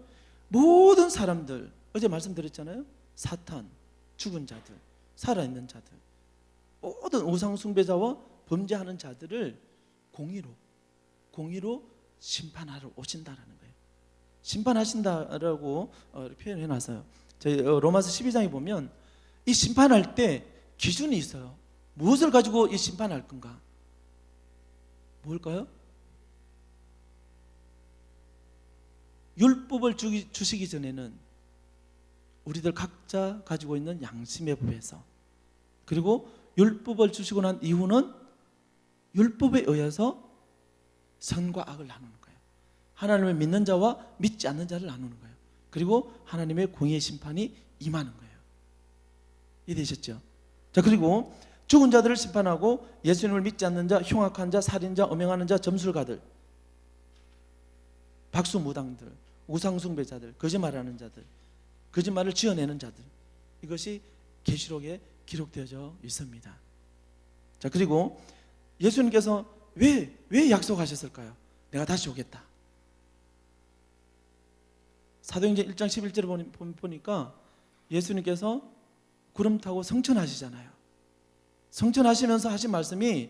모든 사람들, 어제 말씀드렸잖아요. 사탄, 죽은 자들, 살아있는 자들, 모든 우상 숭배자와 범죄하는 자들을 공의로 심판하러 오신다라는 거예요. 심판하신다라고 표현해 놨어요. 저희 로마서 12장에 보면 이 심판할 때 기준이 있어요. 무엇을 가지고 이 심판할 건가? 뭘까요? 율법을 주시기 전에는 우리들 각자 가지고 있는 양심의 법에서, 그리고 율법을 주시고 난 이후는 율법에 의해서 선과 악을 나누는 거예요. 하나님을 믿는 자와 믿지 않는 자를 나누는 거예요. 그리고 하나님의 공의의 심판이 임하는 거예요. 이해되셨죠? 자, 그리고 죽은 자들을 심판하고 예수님을 믿지 않는 자, 흉악한 자, 살인자, 음행하는 자, 점술가들, 박수무당들, 우상숭배자들, 거짓말하는 자들, 거짓말을 지어내는 자들, 이것이 계시록에 기록되어져 있습니다. 자, 그리고 예수님께서 왜 약속하셨을까요? 내가 다시 오겠다. 사도행전 1장 11절에 보니까 예수님께서 구름 타고 성천하시잖아요. 성천하시면서 하신 말씀이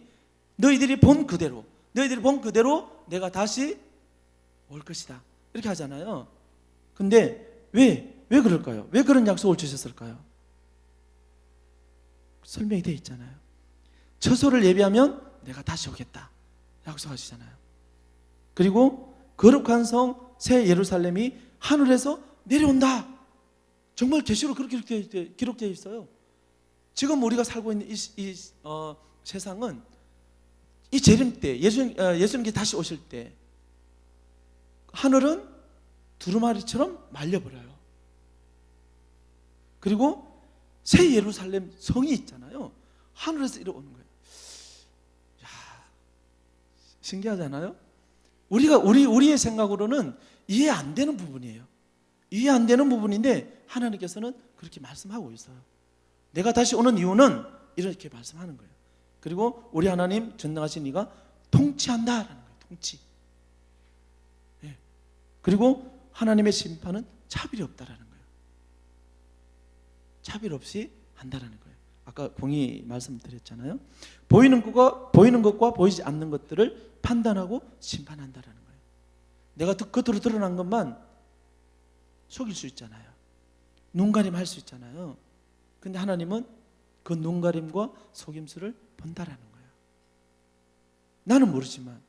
너희들이 본 그대로 내가 다시 올 것이다, 이렇게 하잖아요. 근데 왜 그럴까요? 왜 그런 약속을 주셨을까요? 설명이 되어 있잖아요. 처소를 예비하면 내가 다시 오겠다 약속하시잖아요. 그리고 거룩한 성 새 예루살렘이 하늘에서 내려온다. 정말 계시록 그렇게 기록되어 있어요. 지금 우리가 살고 있는 이 세상은 이 재림 때 예수님께 다시 오실 때 하늘은 두루마리처럼 말려버려요. 그리고 새 예루살렘 성이 있잖아요. 하늘에서 이러오는 거예요. 신기하잖아요. 우리의 생각으로는 이해 안 되는 부분이에요. 이해 안 되는 부분인데 하나님께서는 그렇게 말씀하고 있어요. 내가 다시 오는 이유는 이렇게 말씀하는 거예요. 그리고 우리 하나님 전능하신 이가 통치한다라는 거예요. 통치. 예. 그리고 하나님의 심판은 차별이 없다라는 거예요. 차별 없이 한다라는 거예요. 아까 공의 말씀드렸잖아요. 보이는 것과 보이지 않는 것들을 판단하고 심판한다라는 거예요. 내가 겉으로 드러난 것만 속일 수 있잖아요. 눈가림 할 수 있잖아요. 근데 하나님은 그 눈가림과 속임수를 본다라는 거예요. 나는 모르지만,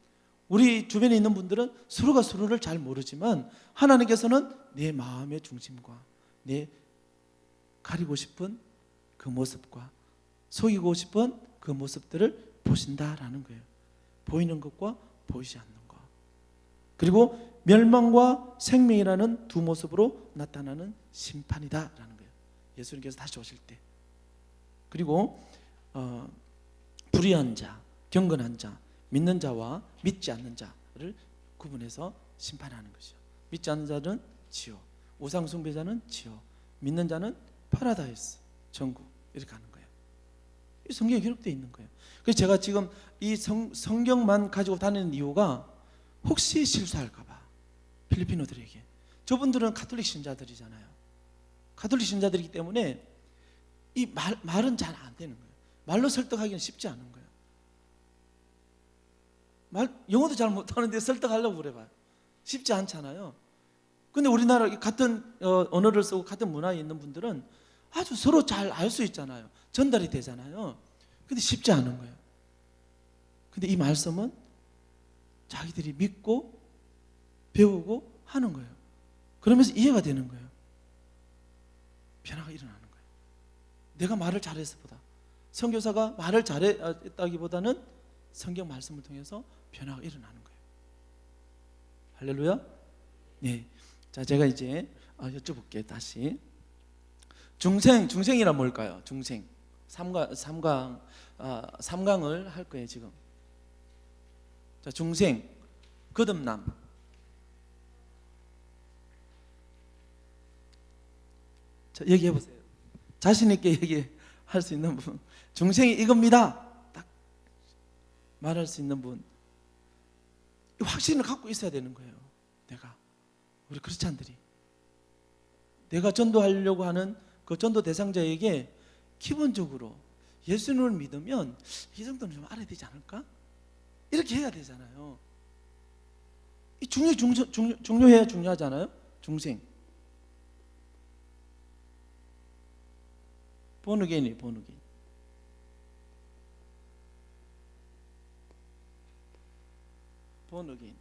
우리 주변에 있는 분들은 서로가 서로를 잘 모르지만 하나님께서는 내 마음의 중심과 내 가리고 싶은 그 모습과 속이고 싶은 그 모습들을 보신다라는 거예요. 보이는 것과 보이지 않는 것. 그리고 멸망과 생명이라는 두 모습으로 나타나는 심판이다라는 거예요. 예수님께서 다시 오실 때. 그리고 불의한 자, 경건한 자, 믿는 자와 믿지 않는 자를 구분해서 심판하는 것이요. 믿지 않는 자는 지옥, 우상 숭배자는 지옥, 믿는 자는 파라다이스, 천국 이렇게 가는 거예요. 이 성경에 기록되어 있는 거예요. 그래서 제가 지금 이 성경만 가지고 다니는 이유가 혹시 실수할까 봐. 필리핀어들에게. 저분들은 가톨릭 신자들이잖아요. 가톨릭 신자들이기 때문에 이 말은 잘 안 되는 거예요. 말로 설득하기는 쉽지 않은 거예요. 영어도 잘 못하는데 설득하려고 그래봐요. 쉽지 않잖아요. 근데 우리나라 같은 언어를 쓰고 같은 문화에 있는 분들은 아주 서로 잘 알 수 있잖아요. 전달이 되잖아요. 근데 쉽지 않은 거예요. 근데 이 말씀은 자기들이 믿고 배우고 하는 거예요. 그러면서 이해가 되는 거예요. 변화가 일어나는 거예요. 내가 말을 잘해서보다, 선교사가 말을 잘했다기보다는 성경 말씀을 통해서 변화가 일어나는 거예요. 할렐루야. 네. 자, 제가 이제 여쭤볼게요. 다시. 중생이란 뭘까요? 중생. 삼강을 할 거예요, 지금. 자, 중생, 거듭남. 자, 얘기해 보세요. 자신 있게 얘기할 수 있는 분. 중생이 이겁니다. 딱 말할 수 있는 분. 이 확신을 갖고 있어야 되는 거예요. 우리 크리스찬들이 내가 전도하려고 하는 그 전도 대상자에게 기본적으로 예수님을 믿으면 이 정도는 좀 알아야 되지 않을까? 이렇게 해야 되잖아요. 이 중요해야 중요하잖아요. 중생. 본어게인이에요. 본어게인. 본어게인.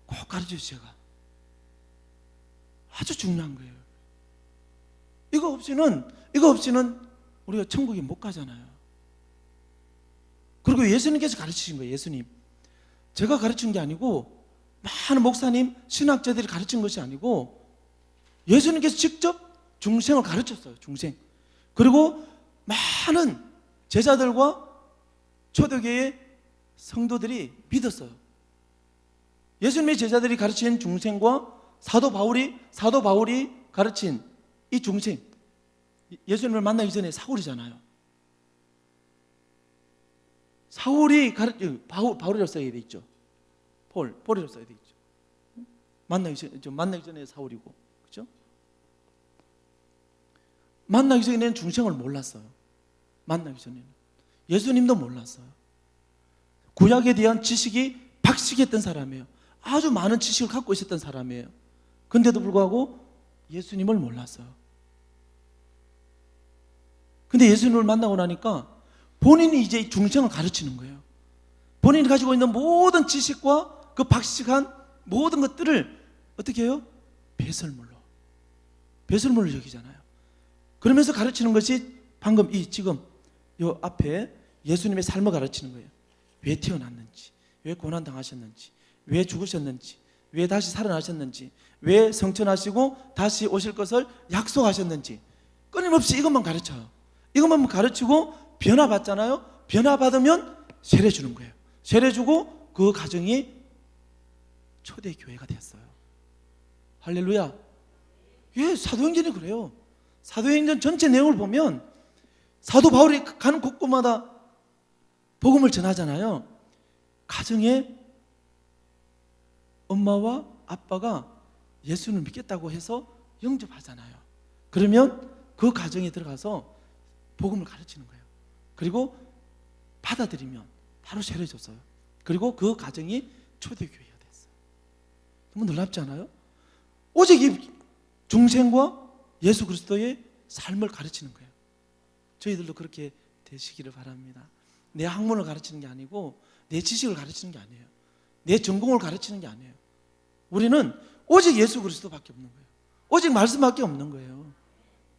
꼭 가르쳐주세요. 제가. 아주 중요한 거예요. 이거 없이는 우리가 천국에 못 가잖아요. 그리고 예수님께서 가르치신 거예요. 예수님. 제가 가르친 게 아니고 많은 목사님, 신학자들이 가르친 것이 아니고 예수님께서 직접 중생을 가르쳤어요. 중생. 그리고 많은 제자들과 초대교회의 성도들이 믿었어요. 예수님의 제자들이 가르친 중생과 사도 바울이 가르친 이 중생, 예수님을 만나기 전에 사울이잖아요. 바울이라고 써야 돼 있죠. 폴이라고 써야 돼 있죠. 만나기 전에 사울이고, 그렇죠? 만나기 전에는 중생을 몰랐어요. 만나기 전에는 예수님도 몰랐어요. 구약에 대한 지식이 박식했던 사람이에요. 아주 많은 지식을 갖고 있었던 사람이에요. 근데도 불구하고 예수님을 몰랐어요. 근데 예수님을 만나고 나니까 본인이 이제 중생을 가르치는 거예요. 본인이 가지고 있는 모든 지식과 그 박식한 모든 것들을 어떻게 해요? 배설물로 여기잖아요. 그러면서 가르치는 것이 방금 지금 요 앞에 예수님의 삶을 가르치는 거예요. 왜 태어났는지, 왜 고난당하셨는지, 왜 죽으셨는지, 왜 다시 살아나셨는지, 왜 성천하시고 다시 오실 것을 약속하셨는지 끊임없이 이것만 가르쳐요. 이것만 가르치고 변화받잖아요. 변화받으면 세례 주는 거예요. 세례 주고 그 가정이 초대교회가 됐어요. 할렐루야. 예, 사도행전이 그래요. 사도행전 전체 내용을 보면 사도 바울이 가는 곳곳마다 복음을 전하잖아요. 가정에 엄마와 아빠가 예수를 믿겠다고 해서 영접하잖아요. 그러면 그 가정에 들어가서 복음을 가르치는 거예요. 그리고 받아들이면 바로 세례 줬어요. 그리고 그 가정이 초대교회가 됐어요. 너무 놀랍지 않아요? 오직 이 중생과 예수 그리스도의 삶을 가르치는 거예요. 저희들도 그렇게 되시기를 바랍니다. 내 학문을 가르치는 게 아니고 내 지식을 가르치는 게 아니에요. 내 전공을 가르치는 게 아니에요. 우리는 오직 예수 그리스도밖에 없는 거예요. 오직 말씀밖에 없는 거예요.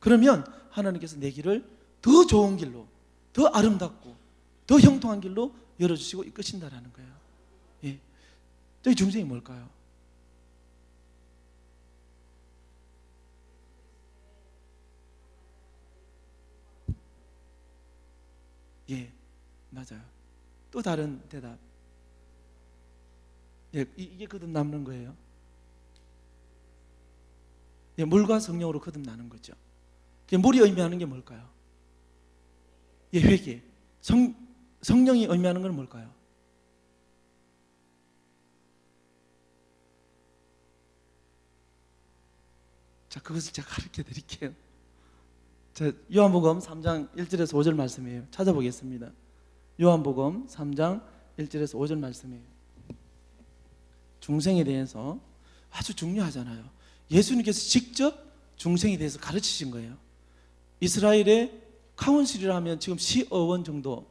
그러면 하나님께서 내 길을 더 좋은 길로, 더 아름답고 더 형통한 길로 열어주시고 이끄신다라는 거예요. 예. 저희 중생이 뭘까요? 예, 맞아요. 또 다른 대답. 예, 이게 거듭남는 거예요. 예, 물과 성령으로 거듭나는 거죠. 물이 의미하는 게 뭘까요? 예, 회개. 성령이 의미하는 건 뭘까요? 자, 그것을 제가 가르쳐 드릴게요. 자, 요한복음 3장 1절에서 5절 말씀이에요. 찾아보겠습니다. 요한복음 3장 1절에서 5절 말씀이에요. 중생에 대해서 아주 중요하잖아요. 예수님께서 직접 중생에 대해서 가르치신 거예요. 이스라엘의 카운실이라면 지금 시의원 정도,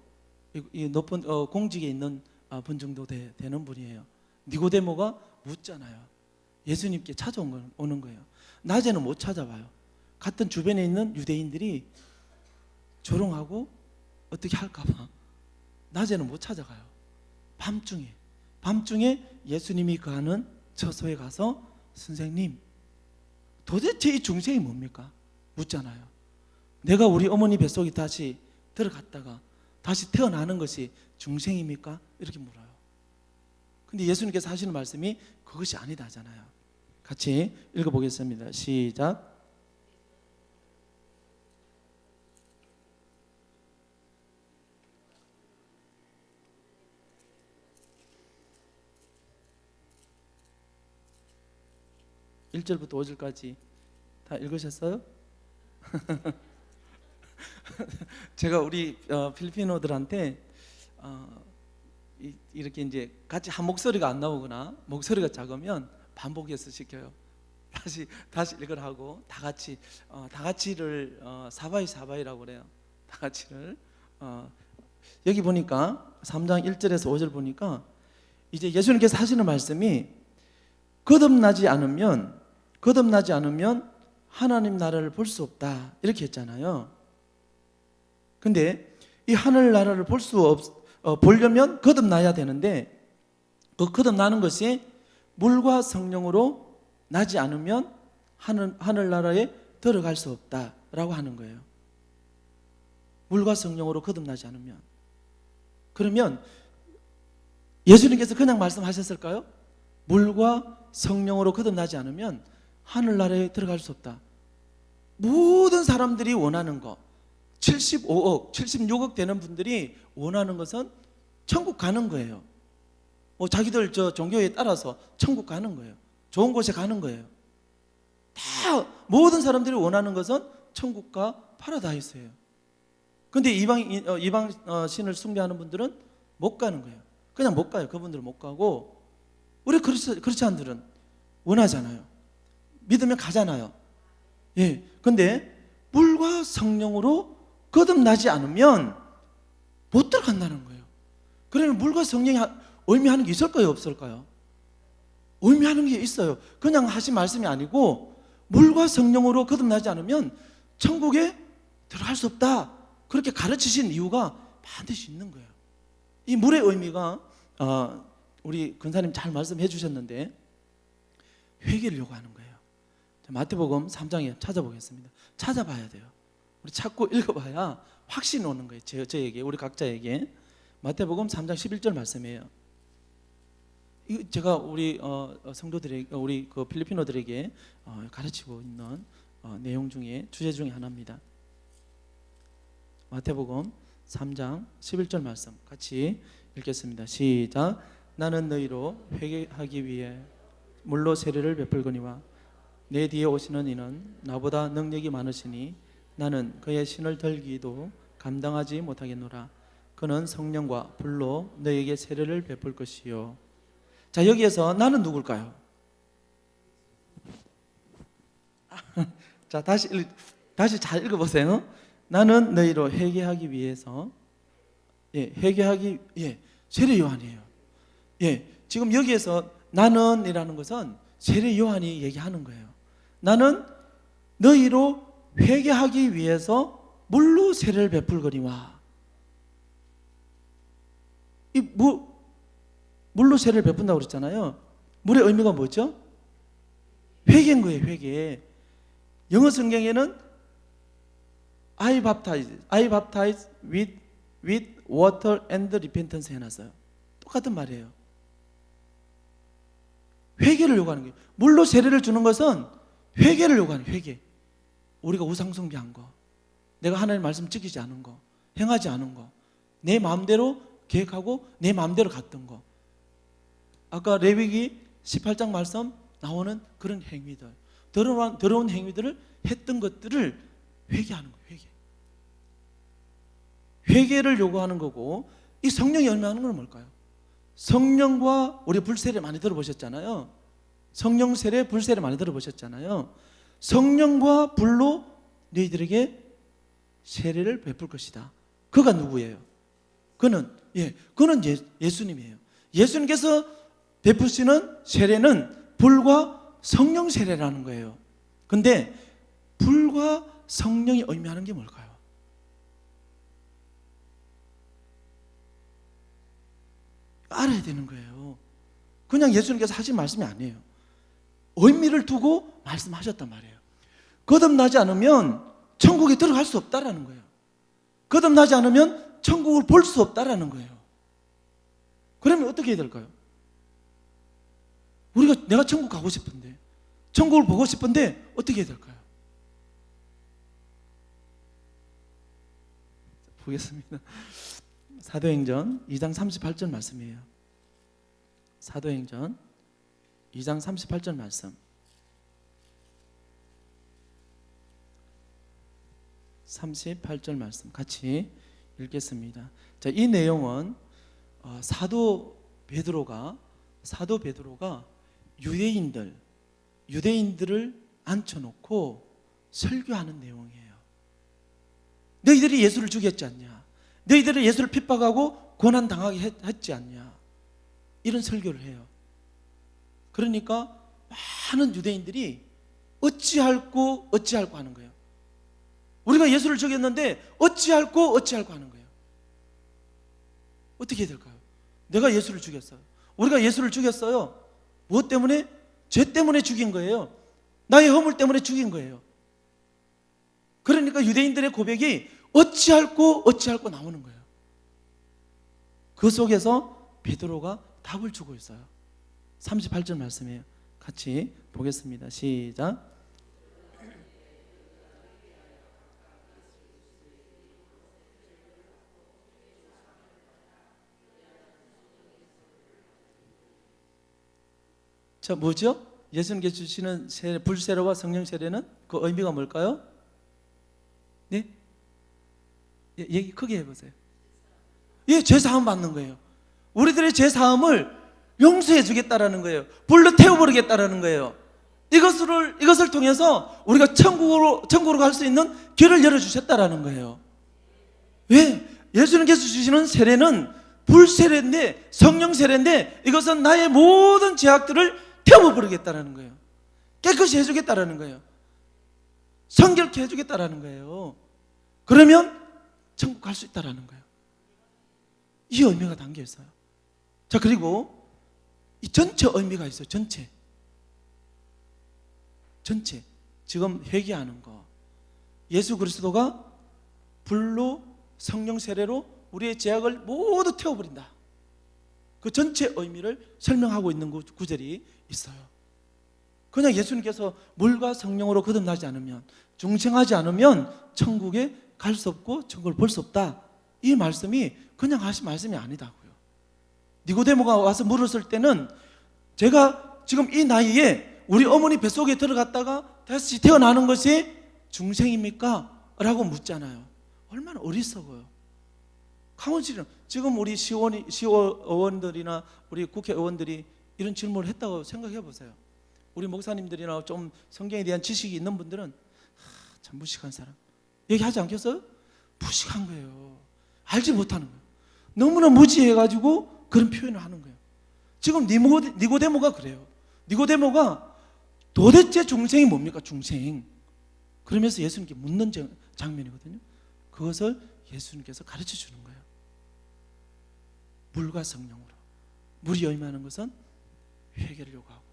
이 높은 공직에 있는 분 정도 되는 분이에요. 니고데모가 묻잖아요. 예수님께 찾아오는 거예요. 낮에는 못 찾아와요. 같은 주변에 있는 유대인들이 조롱하고 어떻게 할까봐 낮에는 못 찾아가요. 밤중에 예수님이 거하는 처소에 가서 선생님, 도대체 이 중생이 뭡니까? 묻잖아요. 내가 우리 어머니 뱃속에 다시 들어갔다가 다시 태어나는 것이 중생입니까? 이렇게 물어요. 근데 예수님께서 하시는 말씀이 그것이 아니다 하잖아요. 같이 읽어보겠습니다. 시작. (1절부터) (5절까지) 다 읽으셨어요? 제가 우리 필리핀어들한테 이렇게 이제 같이 한 목소리가 안 나오거나 목소리가 작으면 반복해서 시켜요. 다시 읽으라 하고 다 같이를 사바이라고 그래요. 다 같이를 여기 보니까 3장 1절에서 5절 보니까 이제 예수님께서 하시는 말씀이 거듭나지 않으면 하나님 나라를 볼 수 없다 이렇게 했잖아요. 근데 이 하늘 나라를 보려면 거듭나야 되는데 그 거듭나는 것이 물과 성령으로 나지 않으면 하늘 나라에 들어갈 수 없다라고 하는 거예요. 물과 성령으로 거듭나지 않으면. 그러면 예수님께서 그냥 말씀하셨을까요? 물과 성령으로 거듭나지 않으면 하늘나라에 들어갈 수 없다. 모든 사람들이 원하는 거 75억, 76억 되는 분들이 원하는 것은 천국 가는 거예요. 자기들 종교에 따라서 천국 가는 거예요. 좋은 곳에 가는 거예요. 다 모든 사람들이 원하는 것은 천국과 파라다이스예요. 근데 이방 신을 숭배하는 분들은 못 가는 거예요. 그냥 못 가요. 그분들은 못 가고 우리 그렇지 않은 원하잖아요. 믿으면 가잖아요. 예. 근데 물과 성령으로 거듭나지 않으면 못 들어간다는 거예요. 그러면 물과 성령이 의미하는 게 있을까요? 없을까요? 의미하는 게 있어요. 그냥 하신 말씀이 아니고 물과 성령으로 거듭나지 않으면 천국에 들어갈 수 없다. 그렇게 가르치신 이유가 반드시 있는 거예요. 이 물의 의미가 우리 근사님 잘 말씀해 주셨는데 회개를 요구하는 거예요. 마태복음 3장에 찾아보겠습니다. 찾아봐야 돼요. 우리 찾고 읽어봐야 확신이 오는 거예요. 저에게, 우리 각자에게. 마태복음 3장 11절 말씀이에요. 이거 제가 우리 성도들에게, 우리 그 필리핀어들에게 가르치고 있는 내용 중에 주제 중에 하나입니다. 마태복음 3장 11절 말씀 같이 읽겠습니다. 시작. 나는 너희로 회개하기 위해 물로 세례를 베풀거니와 내 뒤에 오시는 이는 나보다 능력이 많으시니 나는 그의 신을 들기도 감당하지 못하겠노라. 그는 성령과 불로 너희에게 세례를 베풀 것이요. 자, 여기에서 나는 누굴까요? 자, 다시 잘 읽어보세요. 나는 너희로 회개하기 위해서 세례 요한이에요. 지금 여기에서 나는이라는 것은 세례 요한이 얘기하는 거예요. 나는 너희로 회개하기 위해서 물로 세례를 베풀거니와. 이 물로 세례를 베푼다고 그랬잖아요. 물의 의미가 뭐죠? 회개인 거예요. 회개. 영어 성경에는 I baptize with water and repentance 해놨어요. 똑같은 말이에요. 회개를 요구하는 거예요. 물로 세례를 주는 것은 회개를 요구하는 거예요. 회개. 우리가 우상 숭배한 거, 내가 하나님의 말씀 지키지 않은 거, 행하지 않은 거, 내 마음대로 계획하고 내 마음대로 갔던 거, 아까 레위기 18장 말씀 나오는 그런 행위들, 더러운 행위들을 했던 것들을 회개하는 거예요. 회개를 요구하는 거고, 이 성령이 열매하는 건 뭘까요? 성령과 우리 불세례 많이 들어보셨잖아요. 성령 세례, 불세례 많이 들어보셨잖아요. 성령과 불로 너희들에게 세례를 베풀 것이다. 그가 누구예요? 그는 예수님이에요. 예수님께서 베푸시는 세례는 불과 성령 세례라는 거예요. 근데 불과 성령이 의미하는 게 뭘까요? 알아야 되는 거예요. 그냥 예수님께서 하신 말씀이 아니에요. 의미를 두고 말씀하셨단 말이에요. 거듭나지 않으면 천국에 들어갈 수 없다라는 거예요. 거듭나지 않으면 천국을 볼 수 없다라는 거예요. 그러면 어떻게 해야 될까요? 내가 천국 가고 싶은데, 천국을 보고 싶은데 어떻게 해야 될까요? 보겠습니다. 사도행전 2장 38절 말씀이에요. 사도행전 2장 38절 말씀. 38절 말씀 같이 읽겠습니다. 자, 이 내용은 사도 베드로가 유대인들을 앉혀놓고 설교하는 내용이에요. 너희들이 예수를 죽였지 않냐? 너희들이 예수를 핍박하고 고난당하게 했지 않냐? 이런 설교를 해요. 그러니까 많은 유대인들이 어찌할꼬 하는 거예요. 우리가 예수를 죽였는데 어찌할꼬 하는 거예요. 어떻게 해야 될까요? 내가 예수를 죽였어요. 우리가 예수를 죽였어요. 무엇 때문에? 죄 때문에 죽인 거예요. 나의 허물 때문에 죽인 거예요. 그러니까 유대인들의 고백이 어찌할꼬 나오는 거예요. 그 속에서 베드로가 답을 주고 있어요. 38절 말씀이에요. 같이 보겠습니다. 시작. 자, 뭐죠? 예수님께서 주시는 세례, 불세례와 성령 세례는 그 의미가 뭘까요? 네? 얘기 크게 해보세요. 예, 죄사함 받는 거예요. 우리들의 죄사함을 용서해 주겠다라는 거예요. 불로 태워버리겠다라는 거예요. 이것을 통해서 우리가 천국으로 갈 수 있는 길을 열어주셨다라는 거예요. 왜? 예수님께서 주시는 세례는 불세례인데, 성령 세례인데, 이것은 나의 모든 죄악들을 태워버리겠다라는 거예요. 깨끗이 해주겠다라는 거예요. 성결케 해주겠다라는 거예요. 그러면 천국 갈 수 있다라는 거예요. 이 의미가 담겨 있어요. 자, 그리고 이 전체 의미가 있어요. 전체. 지금 회개하는 거. 예수 그리스도가 불로 성령 세례로 우리의 죄악을 모두 태워버린다. 그 전체 의미를 설명하고 있는 구절이 있어요. 그냥 예수님께서 물과 성령으로 거듭나지 않으면, 중생하지 않으면 천국에 갈 수 없고 천국을 볼 수 없다. 이 말씀이 그냥 하신 말씀이 아니다고요. 니고데모가 와서 물었을 때는, 제가 지금 이 나이에 우리 어머니 뱃속에 들어갔다가 다시 태어나는 것이 중생입니까? 라고 묻잖아요. 얼마나 어리석어요. 강원시는 지금 우리 시의원들이나 우리 국회의원들이 이런 질문을 했다고 생각해 보세요. 우리 목사님들이나 좀 성경에 대한 지식이 있는 분들은 참 무식한 사람 얘기하지 않겠어요? 무식한 거예요. 알지 못하는 거예요. 너무나 무지해가지고 그런 표현을 하는 거예요. 지금 니고데모가 그래요. 니고데모가 도대체 중생이 뭡니까? 중생. 그러면서 예수님께 묻는 장면이거든요. 그것을 예수님께서 가르쳐 주는 거예요. 물과 성령으로 물이 의미하는 것은 회개를 요구하고,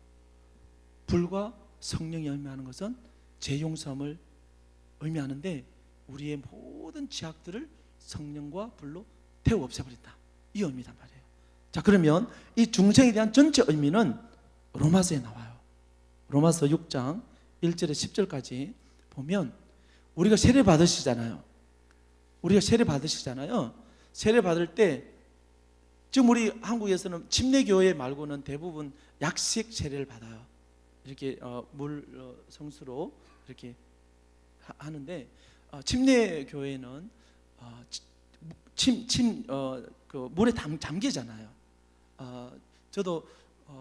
불과 성령이 의미하는 것은 죄용서함을 의미하는데, 우리의 모든 죄악들을 성령과 불로 태워 없애버린다, 이 의미단 말이에요. 자, 그러면 이 중생에 대한 전체 의미는 로마서에 나와요. 로마서 6장 1절에 10절까지 보면, 우리가 세례 받으시잖아요. 세례 받을 때, 지금 우리 한국에서는 침례교회 말고는 대부분 약식 세례를 받아요. 이렇게 물 성수로 이렇게 하는데, 침례교회는 그 물에 잠기잖아요. 저도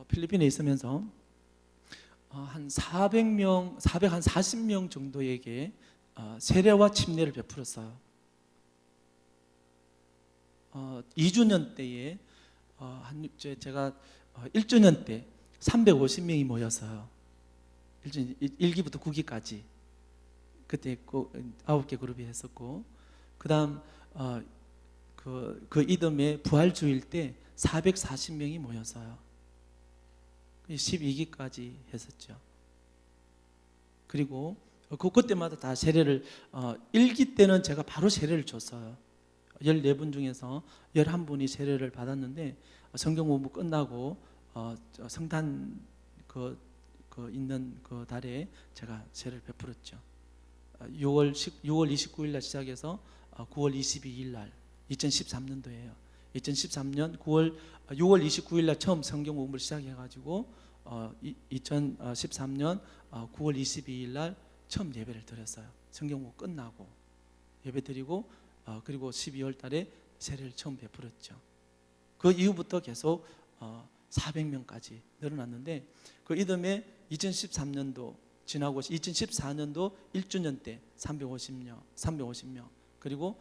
필리핀에 있으면서 한 400명, 440명 정도에게 세례와 침례를 베풀었어요. 2주년 때에 제가 1주년 때 350명이 모였어요. 1기부터 9기까지 그때 9개 그룹이 했었고, 그 다음 그 이듬해 부활주일 때 440명이 모였어요. 12기까지 했었죠. 그리고 그때마다 다 세례를 1기 때는 제가 바로 세례를 줬어요. 14분 중에서 11분이 세례를 받았는데, 성경 공부 끝나고 성탄 그 있는 그 달에 제가 세례를 베풀었죠. 6월 29일 날 시작해서 9월 22일 날, 2013년도예요. 2013년 6월 29일 날 처음 성경 공부를 시작해가지고 2013년 9월 22일 날 처음 예배를 드렸어요. 성경 공부 끝나고 예배 드리고, 그리고 12월 달에 세례를 처음 베풀었죠. 그 이후부터 계속 400명까지 늘어났는데, 그 이듬해 2013년도 지나고 2014년도 1주년 때 350명, 그리고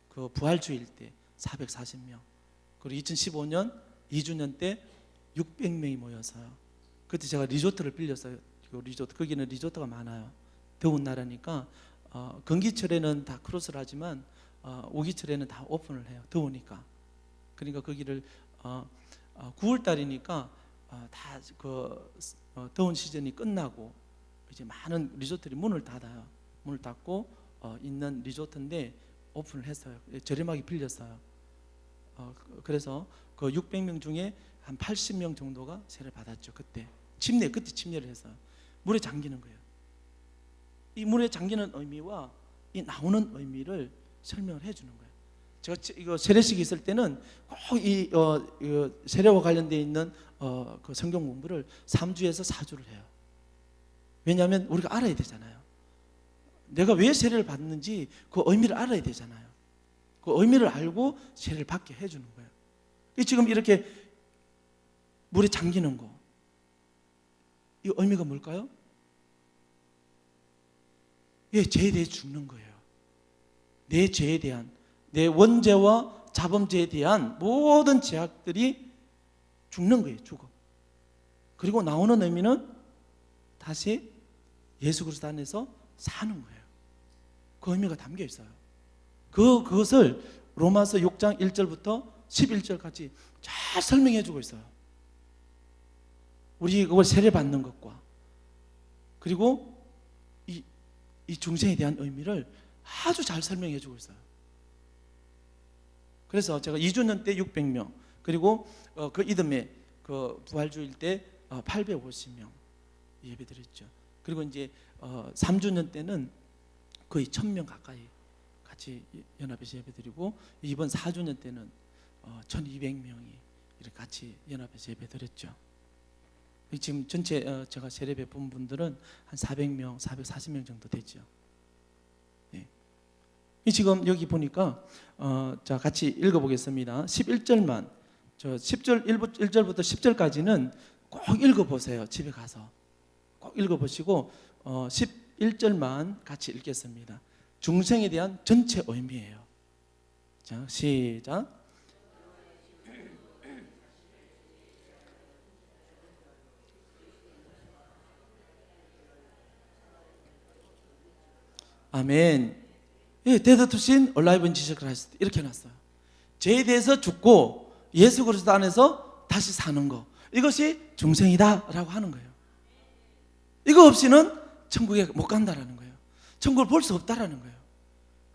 그 부활주일 때 440명, 그리고 2015년 2주년 때 600명이 모여서요. 그때 제가 리조트를 빌렸어요. 거기는 리조트가 많아요. 더운 나라니까 건기철에는 다 크로스를 하지만 오기철에는 다 오픈을 해요. 더우니까. 그러니까 거기를 9월 달이니까 다 그 더운 시즌이 끝나고 이제 많은 리조트들이 문을 닫아요. 문을 닫고 있는 리조트인데 오픈을 했어요. 저렴하게 빌렸어요. 그래서 그 600명 중에 한 80명 정도가 세례를 받았죠. 그때 침례를 했어요. 물에 잠기는 거예요. 이 물에 잠기는 의미와 이 나오는 의미를 설명을 해주는 거예요. 제가 이거 세례식이 있을 때는 꼭 이 세례와 관련되어 있는 그 성경 공부를 3주에서 4주를 해요. 왜냐하면 우리가 알아야 되잖아요. 내가 왜 세례를 받는지 그 의미를 알아야 되잖아요. 그 의미를 알고 세례를 받게 해주는 거예요. 지금 이렇게 물에 잠기는 거, 이 의미가 뭘까요? 죄에 대해 죽는 거예요. 내 죄에 대한, 내 원죄와 자범죄에 대한 모든 죄악들이 죽는 거예요. 죽어. 그리고 나오는 의미는 다시 예수 그리스도 안에서 사는 거예요. 그 의미가 담겨 있어요. 그것을 로마서 6장 1절부터 11절까지 잘 설명해 주고 있어요. 우리 그걸 세례 받는 것과, 그리고 이 중생에 대한 의미를 아주 잘 설명해 주고 있어요. 그래서 제가 2주년 때 600명, 그리고 그 이듬해 그 부활주일 때 850명 예배 드렸죠. 그리고 이제 3주년 때는 거의 1000명 가까이 같이 연합해서 예배 드리고, 이번 4주년 때는 1200명이 이렇게 같이 연합해서 예배 드렸죠. 지금 전체 제가 세례 베푼 분들은 한 400명, 440명 정도 되죠. 네. 지금 여기 보니까 자, 같이 읽어보겠습니다. 11절만, 저 1절부터 10절까지는 꼭 읽어보세요. 집에 가서 꼭 읽어보시고 11절만 같이 읽겠습니다. 중생에 대한 전체 의미예요. 자, 시작. 아멘. Dead to sin, alive in Jesus Christ, 이렇게 해놨어요. 죄에 대해서 죽고 예수 그리스도 안에서 다시 사는 거, 이것이 중생이다라고 하는 거예요. 이거 없이는 천국에 못 간다라는 거예요. 천국을 볼 수 없다라는 거예요.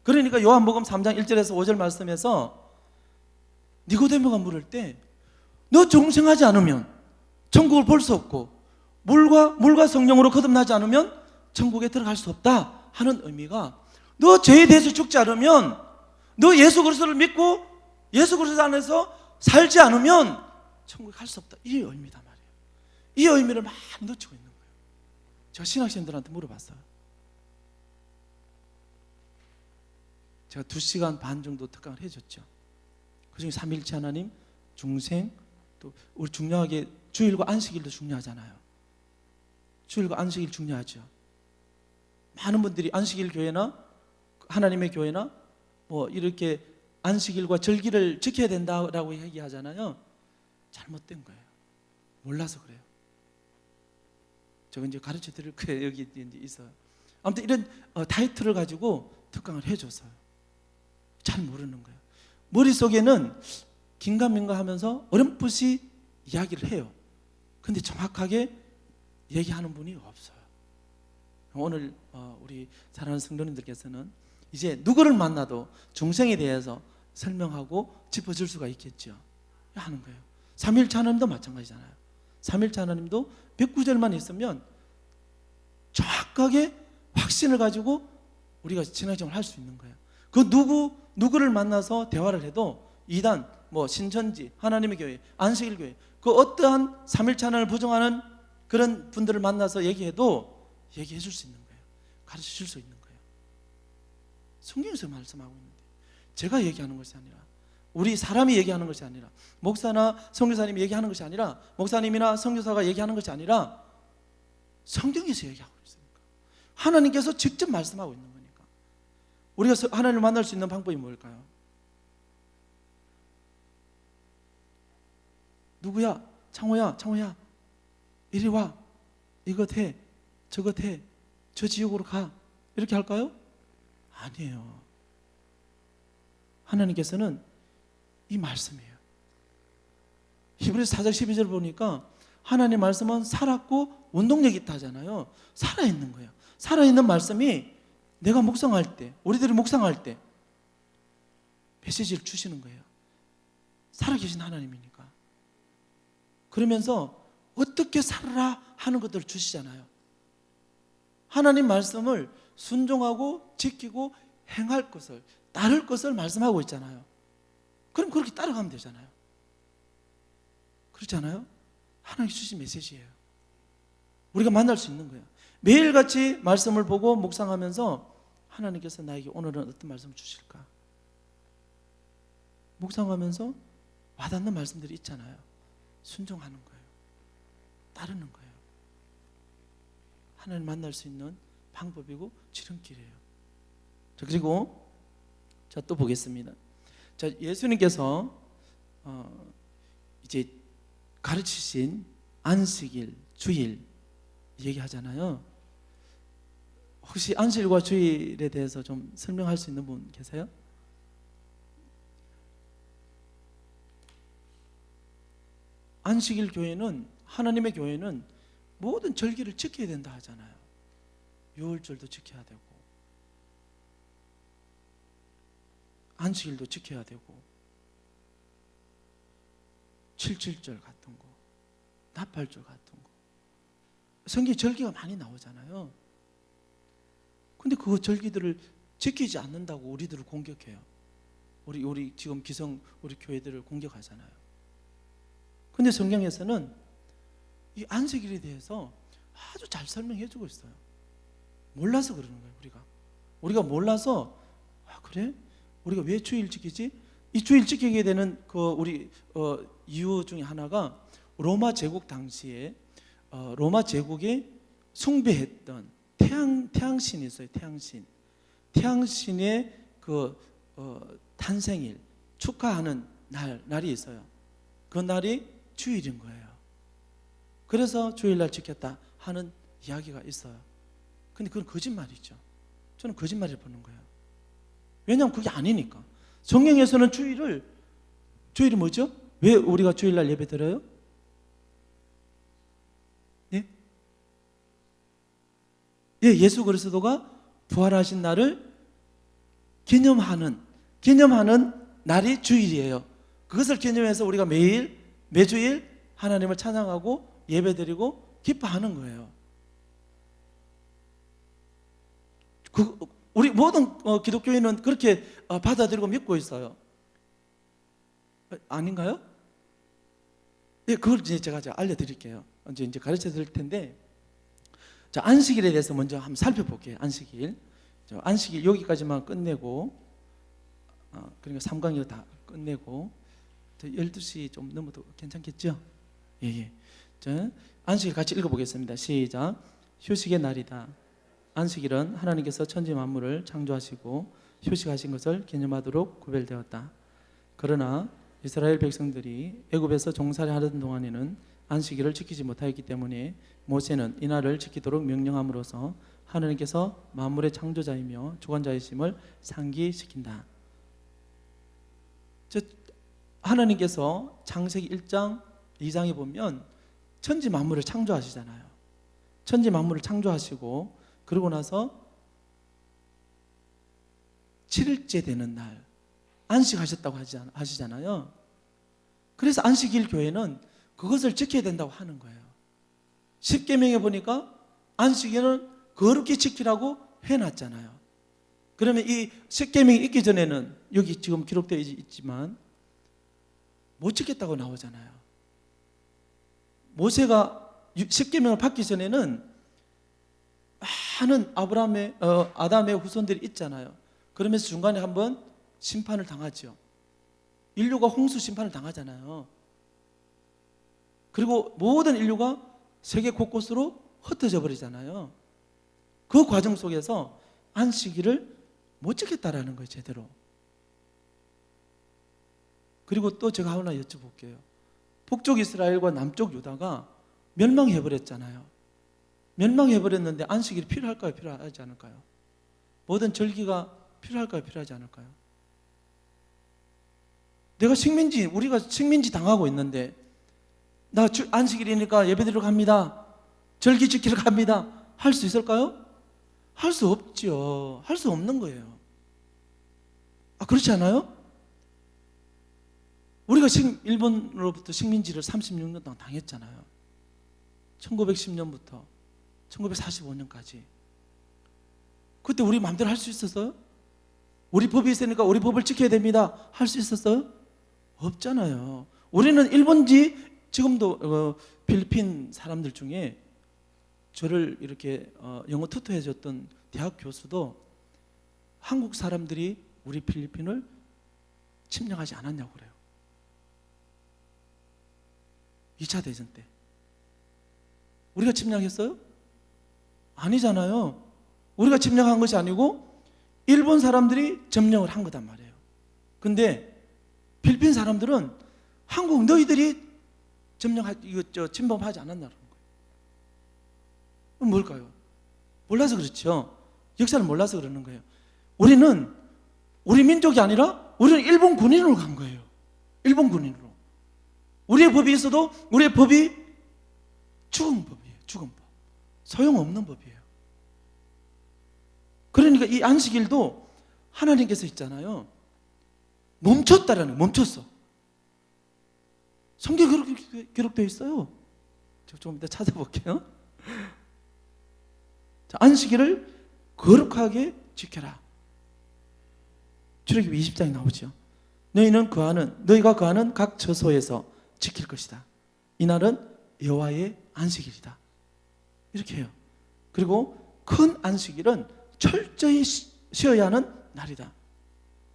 그러니까 요한복음 3장 1절에서 5절 말씀에서 니고데모가 물을 때 너 중생하지 않으면 천국을 볼 수 없고 물과 성령으로 거듭나지 않으면 천국에 들어갈 수 없다 하는 의미가, 너 죄에 대해서 죽지 않으면, 너 예수 그리스도를 믿고 예수 그리스도 안에서 살지 않으면 천국에 갈 수 없다, 이 의미다 말이에요. 이 의미를 많이 놓치고 있는 거예요. 제가 신학생들한테 물어봤어요. 제가 2시간 반 정도 특강을 해줬죠. 그중에 삼위일체 하나님, 중생, 또 우리 중요하게 주일과 안식일도 중요하잖아요. 주일과 안식일 중요하죠. 많은 분들이 안식일 교회나 하나님의 교회나 뭐 이렇게 안식일과 절기를 지켜야 된다라고 얘기하잖아요. 잘못된 거예요. 몰라서 그래요. 제가 이제 가르쳐 드릴 거예요. 여기 이제 있어요. 아무튼 이런 타이틀을 가지고 특강을 해줬어요. 잘 모르는 거예요. 머릿속에는 긴가민가 하면서 어렴풋이 이야기를 해요. 근데 정확하게 얘기하는 분이 없어요. 오늘 우리 사랑하는 성도님들께서는 이제 누구를 만나도 중생에 대해서 설명하고 짚어줄 수가 있겠죠. 하는 거예요. 삼위일체 하나님도 마찬가지잖아요. 삼위일체 하나님도 109절만 있으면 정확하게 확신을 가지고 우리가 신앙생활을 할 수 있는 거예요. 그 누구를 만나서 대화를 해도 이단, 뭐 신천지, 하나님의 교회, 안식일 교회, 그 어떠한 삼위일체 하나님을 부정하는 그런 분들을 만나서 얘기해도 얘기해 줄 수 있는 거예요. 가르쳐 줄 수 있는 거예요. 성경에서 말씀하고 있는데, 제가 얘기하는 것이 아니라, 우리 사람이 얘기하는 것이 아니라, 목사나 선교사님이 얘기하는 것이 아니라, 목사님이나 선교사가 얘기하는 것이 아니라 성경에서 얘기하고 있으니까, 하나님께서 직접 말씀하고 있는 거니까 우리가 하나님을 만날 수 있는 방법이 뭘까요? 누구야? 창호야 이리 와, 이것 해, 저것 해, 저 지옥으로 가, 이렇게 할까요? 아니에요. 하나님께서는 이 말씀이에요. 히브리서 4장 12절 보니까 하나님 말씀은 살았고 운동력이 있다 하잖아요. 살아있는 거예요. 살아있는 말씀이 내가 묵상할 때, 우리들이 묵상할 때 메시지를 주시는 거예요. 살아계신 하나님이니까. 그러면서 어떻게 살아라 하는 것들을 주시잖아요. 하나님 말씀을 순종하고 지키고 행할 것을, 따를 것을 말씀하고 있잖아요. 그럼 그렇게 따라가면 되잖아요. 그렇잖아요? 하나님 주신 메시지예요. 우리가 만날 수 있는 거예요. 매일같이 말씀을 보고 묵상하면서 하나님께서 나에게 오늘은 어떤 말씀을 주실까? 묵상하면서 와닿는 말씀들이 있잖아요. 순종하는 거예요. 따르는 거예요. 하나님 만날 수 있는 방법이고 지름길이에요. 자, 그리고 또 보겠습니다. 자, 예수님께서 이제 가르치신 안식일, 주일 얘기하잖아요. 혹시 안식일과 주일에 대해서 좀 설명할 수 있는 분 계세요? 안식일 교회는, 하나님의 교회는 모든 절기를 지켜야 된다 하잖아요. 유월절도 지켜야 되고, 안식일도 지켜야 되고, 7.7절 같은 거, 나팔절 같은 거, 성경에 절기가 많이 나오잖아요. 근데 그 절기들을 지키지 않는다고 우리들을 공격해요. 우리 지금 기성 우리 교회들을 공격하잖아요. 근데 성경에서는 이 안식일에 대해서 아주 잘 설명해 주고 있어요. 몰라서 그러는 거예요. 우리가 몰라서, 그래? 우리가 왜 주일 지키지? 이 주일 지키게 되는 우리 이유 중에 하나가 로마 제국 당시에 로마 제국에 숭배했던 태양신이 있어요. 태양신의 탄생일 축하하는 날이 있어요. 그 날이 주일인 거예요. 그래서 주일날 지켰다 하는 이야기가 있어요. 근데 그건 거짓말이죠. 저는 거짓말을 보는 거예요. 왜냐하면 그게 아니니까. 성경에서는 주일이 뭐죠? 왜 우리가 주일날 예배 드려요? 예? 예, 예수 그리스도가 부활하신 날을 기념하는 날이 주일이에요. 그것을 기념해서 우리가 매주일 하나님을 찬양하고 예배드리고 기뻐하는 거예요. 우리 모든 기독교인은 그렇게 받아들이고 믿고 있어요. 아닌가요? 예, 그걸 이제 제가 알려드릴게요. 이제 가르쳐 드릴 텐데, 자, 안식일에 대해서 먼저 한번 살펴볼게요. 안식일 여기까지만 끝내고, 그러니까 3강이 다 끝내고, 12시 좀 넘어도 괜찮겠죠? 예. 자, 안식일 같이 읽어보겠습니다. 시작. 휴식의 날이다. 안식일은 하나님께서 천지 만물을 창조하시고 휴식하신 것을 기념하도록 구별되었다. 그러나 이스라엘 백성들이 애굽에서 종살이 하던 동안에는 안식일을 지키지 못하였기 때문에 모세는 이날을 지키도록 명령함으로써 하나님께서 만물의 창조자이며 주관자이심을 상기시킨다. 하나님께서 창세기 1장 2장에 보면 천지 만물을 창조하시잖아요. 천지 만물을 창조하시고 그러고 나서 7일째 되는 날 안식하셨다고 하시잖아요. 그래서 안식일 교회는 그것을 지켜야 된다고 하는 거예요. 십계명에 보니까 안식일은 거룩히 지키라고 해놨잖아요. 그러면 이 십계명이 있기 전에는 여기 지금 기록되어 있지만 못 지켰다고 나오잖아요. 모세가 십계명을 받기 전에는 많은 아담의 후손들이 있잖아요. 그러면서 중간에 한번 심판을 당하죠. 인류가 홍수 심판을 당하잖아요. 그리고 모든 인류가 세계 곳곳으로 흩어져 버리잖아요. 그 과정 속에서 안식일을 못 지켰다라는 거예요, 제대로. 그리고 또 제가 하나 여쭤볼게요. 북쪽 이스라엘과 남쪽 유다가 멸망해버렸잖아요. 멸망해버렸는데 안식일이 필요할까요? 필요하지 않을까요? 모든 절기가 필요할까요? 필요하지 않을까요? 우리가 식민지 당하고 있는데 나 안식일이니까 예배드리러 갑니다. 절기 지키러 갑니다. 할 수 있을까요? 할 수 없죠. 할 수 없는 거예요. 그렇지 않아요? 우리가 일본으로부터 식민지를 36년 동안 당했잖아요. 1910년부터 1945년까지. 그때 우리 마음대로 할 수 있었어요? 우리 법이 있으니까 우리 법을 지켜야 됩니다. 할 수 있었어요? 없잖아요. 우리는 일본지 지금도 필리핀 사람들 중에 저를 이렇게 영어 투터해 줬던 대학 교수도 한국 사람들이 우리 필리핀을 침략하지 않았냐고 그래요. 2차 대전 때. 우리가 침략했어요? 아니잖아요. 우리가 침략한 것이 아니고 일본 사람들이 점령을 한 거단 말이에요. 근데 필리핀 사람들은 한국 너희들이 침범하지 않았나라는 거예요. 뭘까요? 몰라서 그렇죠. 역사를 몰라서 그러는 거예요. 우리 민족이 아니라 우리는 일본 군인으로 간 거예요. 일본 군인으로. 우리의 법이 있어도 우리의 법이 죽은 법이에요. 죽은 법. 소용없는 법이에요. 그러니까 이 안식일도 하나님께서 있잖아요. 멈췄다라는 거예요. 멈췄어. 성경에 그렇게 기록되어 있어요. 제가 조금 이따 찾아볼게요. 자, 안식일을 거룩하게 지켜라. 출애굽기 20장에 나오죠. 너희가 거하는 각 처소에서 지킬 것이다. 이날은 여호와의 안식일이다. 이렇게 해요. 그리고 큰 안식일은 철저히 쉬어야 하는 날이다.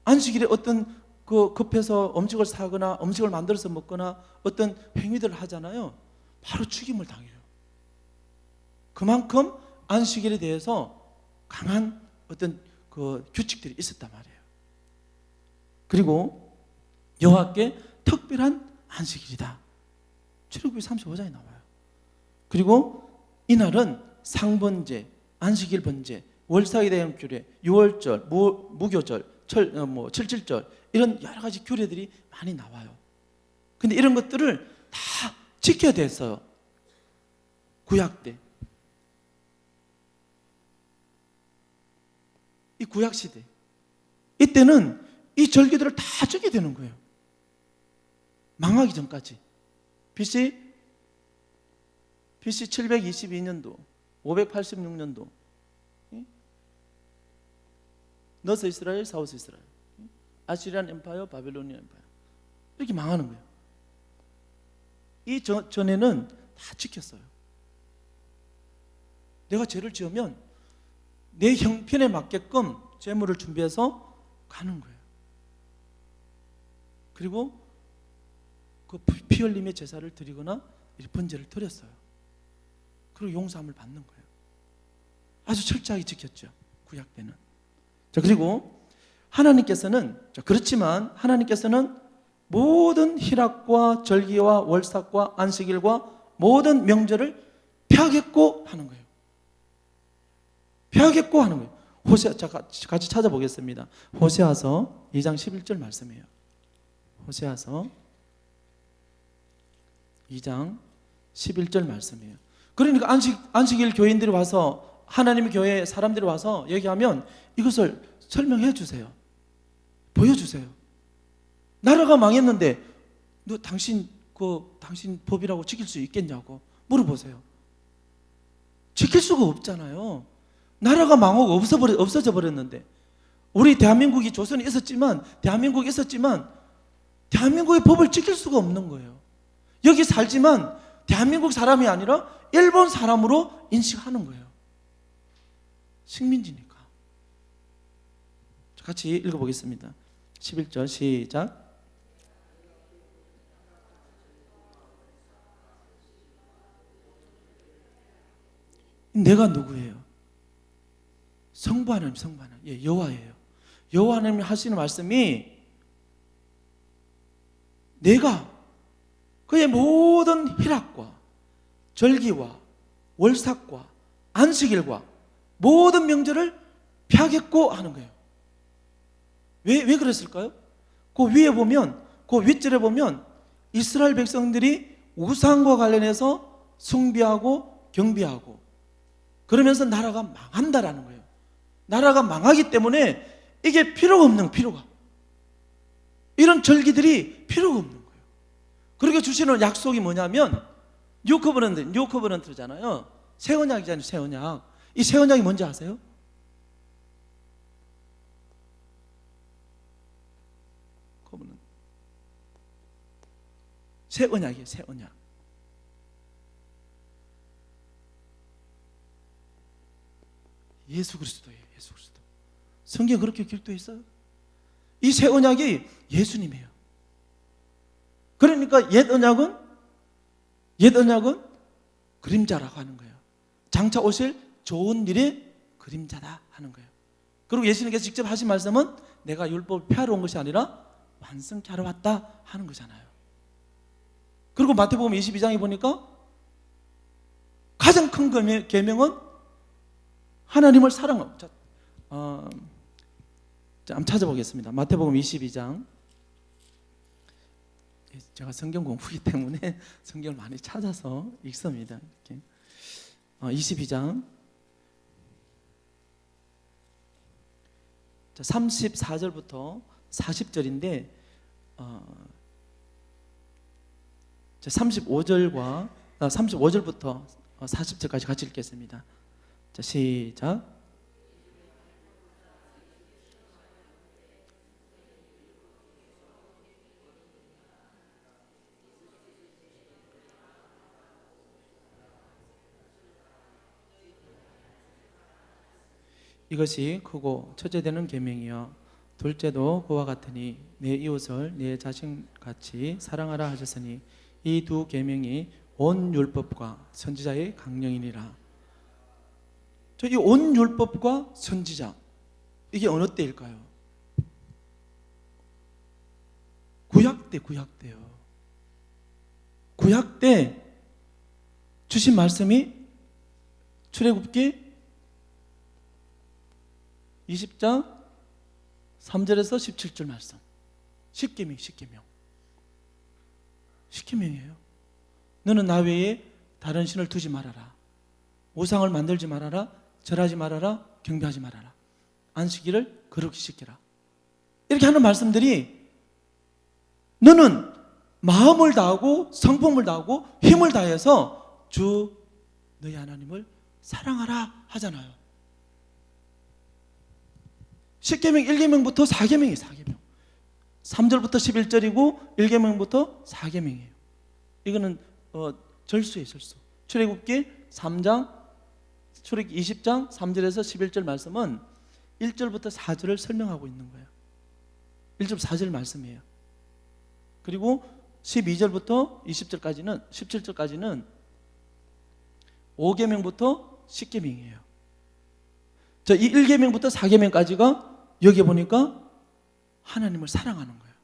안식일에 어떤 급해서 음식을 사거나 음식을 만들어서 먹거나 어떤 행위들을 하잖아요. 바로 죽임을 당해요. 그만큼 안식일에 대해서 강한 어떤 규칙들이 있었단 말이에요. 그리고 여호와께 특별한 안식일이다. 출애굽기 35장에 나와요. 그리고 이날은 상번제, 안식일 번제, 월삭에 대한 규례, 유월절, 무교절, 칠칠절 이런 여러 가지 규례들이 많이 나와요. 근데 이런 것들을 다 지켜야 됐어요. 구약 때. 이 구약 시대. 이때는 이 절기들을 다 지켜야 되는 거예요. 망하기 전까지. BC 722년도, 586년도. 너스 이스라엘, 사우스 이스라엘. 아시리안 엠파이어, 바빌로니안 엠파이어. 이렇게 망하는 거예요. 이 전에는 다 지켰어요. 내가 죄를 지으면 내 형편에 맞게끔 제물을 준비해서 가는 거예요. 그리고 그 피 흘림의 제사를 드리거나 번제를 드렸어요. 그리고 용서함을 받는 거예요. 아주 철저하게 지켰죠, 구약 때는. 자, 그리고 하나님께서는, 그렇지만 하나님께서는 모든 희락과 절기와 월삭과 안식일과 모든 명절을 폐하겠고 하는 거예요. 폐하겠고 하는 거예요. 호세아, 같이 찾아보겠습니다. 호세아서 2장 11절 말씀이에요. 호세아서 2장 11절 말씀이에요. 그러니까 안식일 교인들이 와서, 하나님의 교회 사람들이 와서 얘기하면 이것을 설명해 주세요. 보여주세요. 나라가 망했는데 너 당신 법이라고 지킬 수 있겠냐고 물어보세요. 지킬 수가 없잖아요. 나라가 망하고 없어져 버렸는데. 우리 대한민국이 조선이 있었지만 대한민국의 법을 지킬 수가 없는 거예요. 여기 살지만 대한민국 사람이 아니라 일본 사람으로 인식하는 거예요. 식민지니까. 같이 읽어보겠습니다. 11절 시작. 내가 누구예요? 성부 하나님, 예, 여호와예요. 여호와 하나님이 하시는 말씀이 내가 그의 모든 희락과 절기와 월삭과 안식일과 모든 명절을 폐하겠고 하는 거예요. 왜 그랬을까요? 그 위에 보면, 그 윗줄에 보면 이스라엘 백성들이 우상과 관련해서 숭배하고 경배하고 그러면서 나라가 망한다라는 거예요. 나라가 망하기 때문에 이게 필요가. 이런 절기들이 필요가 없는 거예요. 그렇게 주시는 약속이 뭐냐면 뉴 커버넌트잖아요. 새 언약이잖아요. 새 언약. 이 새 언약이 뭔지 아세요? 커버넌트. 새 언약이에요. 새 언약. 예수 그리스도예요. 예수 그리스도. 성경에 그렇게 기록되어 있어요. 이 새 언약이 예수님이에요. 그러니까 옛 언약은 그림자라고 하는 거예요. 장차 오실 좋은 일의 그림자다 하는 거예요. 그리고 예수님께서 직접 하신 말씀은 내가 율법을 폐하러 온 것이 아니라 완성케 하러 왔다 하는 거잖아요. 그리고 마태복음 22장에 보니까 가장 큰 계명은 하나님을 사랑하고. 한번 찾아보겠습니다. 마태복음 22장. 제가 성경 공부이기 때문에 성경을 많이 찾아서 읽습니다. 이렇게. 22장 34절부터 40절인데 35절부터 40절까지 같이 읽겠습니다. 자, 시작. 이것이 크고 첫째 되는 계명이요 둘째도 그와 같으니 내 이웃을 내 자신같이 사랑하라 하셨으니 이 두 계명이 온 율법과 선지자의 강령이니라. 이 온 율법과 선지자, 이게 어느 때일까요? 구약 때요. 구약 때 주신 말씀이 출애굽기 20장 3절에서 17절 말씀. 10계명. 십계명이에요. 너는 나 외에 다른 신을 두지 말아라. 우상을 만들지 말아라. 절하지 말아라. 경배하지 말아라. 안식일을 거룩히 지키라. 이렇게 하는 말씀들이 너는 마음을 다하고 성품을 다하고 힘을 다해서 주 너희 하나님을 사랑하라 하잖아요. 10계명 1계명부터 4계명이에요. 4계명. 3절부터 11절이고 1계명부터 4계명이에요. 이거는 절수예요. 절수. 출애굽기 3장 출애굽기 20장 3절에서 11절 말씀은 1절부터 4절을 설명하고 있는 거예요. 1절 4절 말씀이에요. 그리고 12절부터 20절까지는 17절까지는 5계명부터 10계명이에요. 자, 이 1계명부터 4계명까지가 여기 보니까 하나님을 사랑하는 거예요.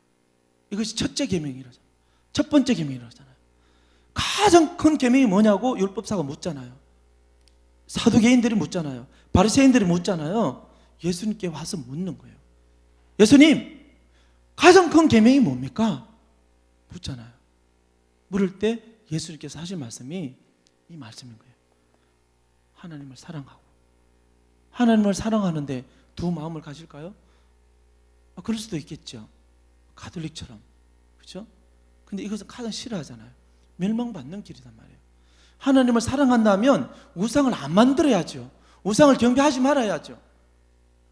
이것이 첫째 계명이라잖아요. 첫 번째 계명이라잖아요. 가장 큰 계명이 뭐냐고 율법사가 묻잖아요. 사두개인들이 묻잖아요. 바리새인들이 묻잖아요. 예수님께 와서 묻는 거예요. 예수님, 가장 큰 계명이 뭡니까? 묻잖아요. 물을 때 예수님께서 하신 말씀이 이 말씀인 거예요. 하나님을 사랑하고. 하나님을 사랑하는데 두 마음을 가질까요? 그럴 수도 있겠죠. 가톨릭처럼. 그렇죠? 근데 이것은 가장 싫어하잖아요. 멸망받는 길이란 말이에요. 하나님을 사랑한다면 우상을 안 만들어야죠. 우상을 경배하지 말아야죠.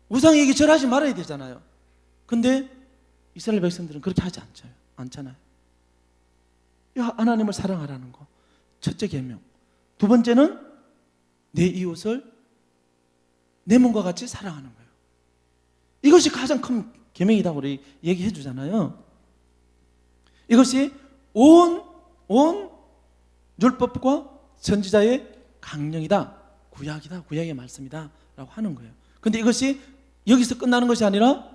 우상에게 절하지 말아야 되잖아요. 근데 이스라엘 백성들은 그렇게 하지 않잖아요. 하나님을 사랑하라는 거. 첫째 계명. 두 번째는 내 이웃을 내 몸과 같이 사랑하는 거예요. 이것이 가장 큰 계명이라고 우리 얘기해 주잖아요. 이것이 온 율법과 선지자의 강령이다. 구약이다. 구약의 말씀이다. 라고 하는 거예요. 근데 이것이 여기서 끝나는 것이 아니라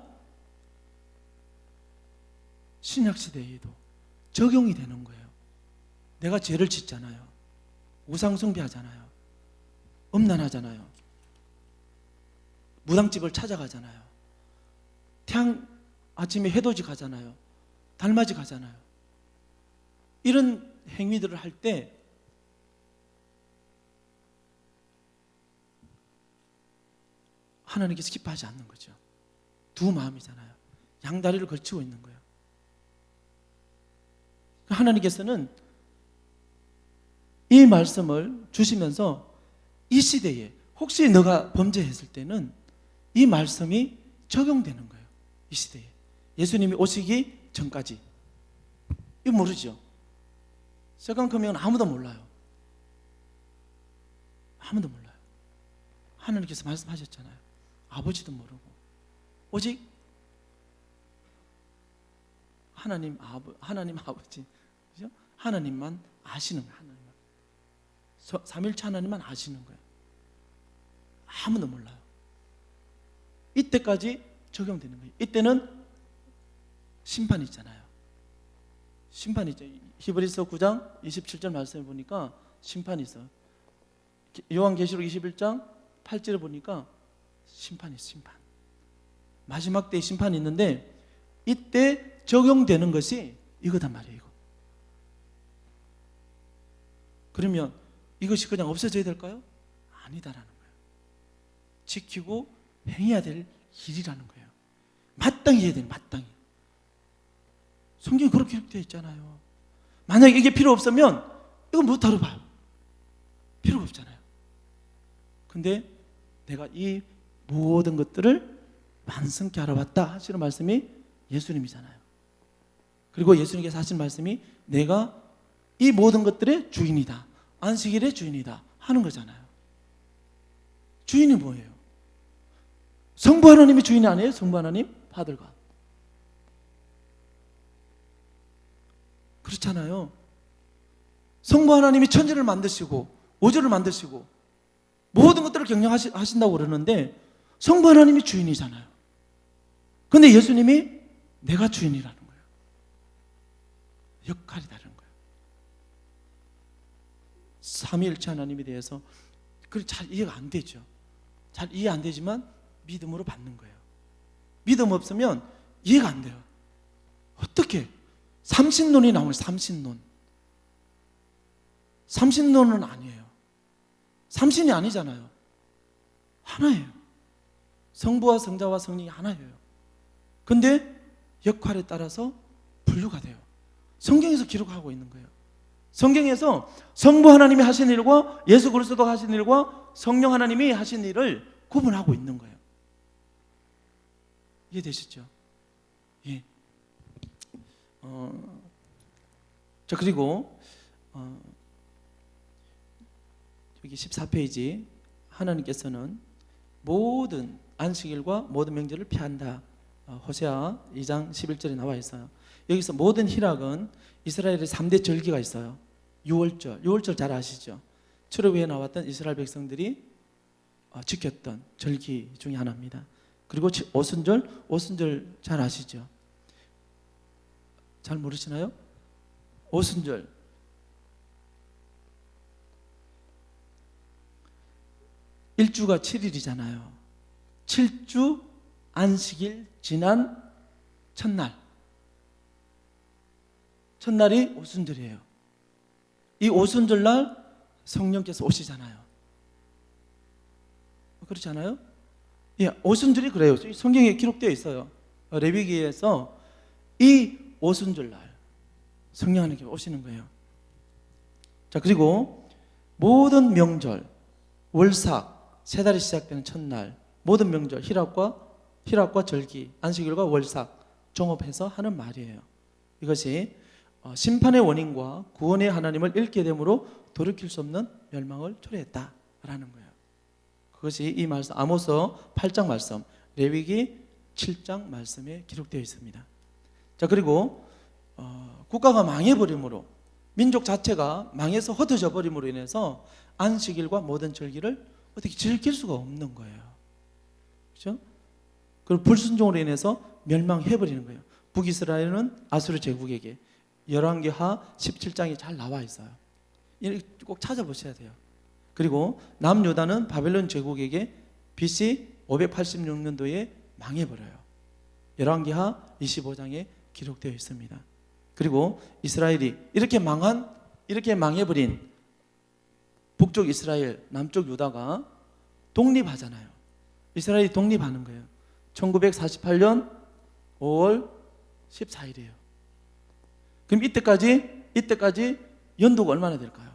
신약 시대에도 적용이 되는 거예요. 내가 죄를 짓잖아요. 우상 숭배하잖아요. 음란하잖아요. 무당집을 찾아가잖아요. 아침에 해돋이 가잖아요. 달맞이 가잖아요. 이런 행위들을 할 때 하나님께서 기뻐하지 않는 거죠. 두 마음이잖아요. 양다리를 걸치고 있는 거예요. 하나님께서는 이 말씀을 주시면서 이 시대에 혹시 너가 범죄했을 때는 이 말씀이 적용되는 거예요. 이 시대에. 예수님이 오시기 전까지. 이거 모르죠. 세컨 커밍은 아무도 몰라요. 아무도 몰라요. 하나님께서 말씀하셨잖아요. 아버지도 모르고 오직 하나님 아버지, 그죠? 하나님만 아시는 거예요. 하나님만. 삼일체 하나님만 아시는 거예요. 아무도 몰라요. 이때까지 적용되는 거예요. 이때는 심판이 있잖아요. 심판이 있죠. 히브리서 9장 27절 말씀에 보니까 심판이 있어요. 요한계시록 21장 8절에 보니까 심판이 있어요. 심판. 마지막 때에 심판이 있는데 이때 적용되는 것이 이거단 말이에요. 이거. 그러면 이것이 그냥 없어져야 될까요? 아니다라는 거예요. 지키고 행해야 될 일이라는 거예요. 마땅히 해야 돼요. 마땅히. 성경에 그렇게 기록되어 있잖아요. 만약에 이게 필요 없으면 이건 뭐 다뤄봐요. 필요가 없잖아요. 근데 내가 이 모든 것들을 완성케 알아봤다 하시는 말씀이 예수님이잖아요. 그리고 예수님께서 하신 말씀이 내가 이 모든 것들의 주인이다. 안식일의 주인이다 하는 거잖아요. 주인이 뭐예요? 성부 하나님이 주인이 아니에요? 성부 하나님? 파들과. 그렇잖아요. 성부 하나님이 천지를 만드시고 우주를 만드시고 모든 것들을 경영하신다고 그러는데 성부 하나님이 주인이잖아요. 그런데 예수님이 내가 주인이라는 거예요. 역할이 다른 거예요. 삼위일체 하나님에 대해서 잘 이해가 안 되죠. 잘 이해 안 되지만 믿음으로 받는 거예요. 믿음 없으면 이해가 안 돼요. 어떻게? 삼신론이 나오는 삼신론. 삼신론은 아니에요. 삼신이 아니잖아요. 하나예요. 성부와 성자와 성령이 하나예요. 근데 역할에 따라서 분류가 돼요. 성경에서 기록하고 있는 거예요. 성경에서 성부 하나님이 하신 일과 예수 그리스도가 하신 일과 성령 하나님이 하신 일을 구분하고 있는 거예요. 이해되시죠? 예. 자, 그리고 여기 14페이지 하나님께서는 모든 안식일과 모든 명절을 피한다. 호세아 2장 11절에 나와 있어요. 여기서 모든 희락은 이스라엘의 3대 절기가 있어요. 6월절 잘 아시죠? 출애굽에 나왔던 이스라엘 백성들이 지켰던 절기 중에 하나입니다. 그리고 오순절 잘 아시죠? 잘 모르시나요? 오순절 일주가 7일이잖아요. 7주 안식일 지난 첫날이 오순절이에요. 이 오순절날 성령께서 오시잖아요. 그렇지 않아요? 예, 오순절이 그래요. 성경에 기록되어 있어요. 레위기에서 이 오순절날 성령 하나님께서 오시는 거예요. 자, 그리고 모든 명절, 월삭, 세 달이 시작되는 첫날, 모든 명절, 희락과 절기, 안식일과 월삭 종합해서 하는 말이에요. 이것이 심판의 원인과 구원의 하나님을 잃게 되므로 돌이킬 수 없는 멸망을 초래했다라는 거예요. 그것이 이 말씀, 아모스 8장 말씀, 레위기 7장 말씀에 기록되어 있습니다. 자, 그리고 국가가 망해버림으로, 민족 자체가 망해서 흩어져 버림으로 인해서 안식일과 모든 절기를 어떻게 즐길 수가 없는 거예요. 그렇죠? 그리고 불순종으로 인해서 멸망해버리는 거예요. 북이스라엘은 아수르 제국에게 열왕기하 17장이 잘 나와 있어요. 이렇게 꼭 찾아보셔야 돼요. 그리고 남유다는 바벨론 제국에게 BC 586년도에 망해버려요. 열왕기하 25장에 기록되어 있습니다. 그리고 이스라엘이 이렇게 망해버린 북쪽 이스라엘, 남쪽 유다가 독립하잖아요. 이스라엘이 독립하는 거예요. 1948년 5월 14일이에요. 그럼 이때까지 연도가 얼마나 될까요?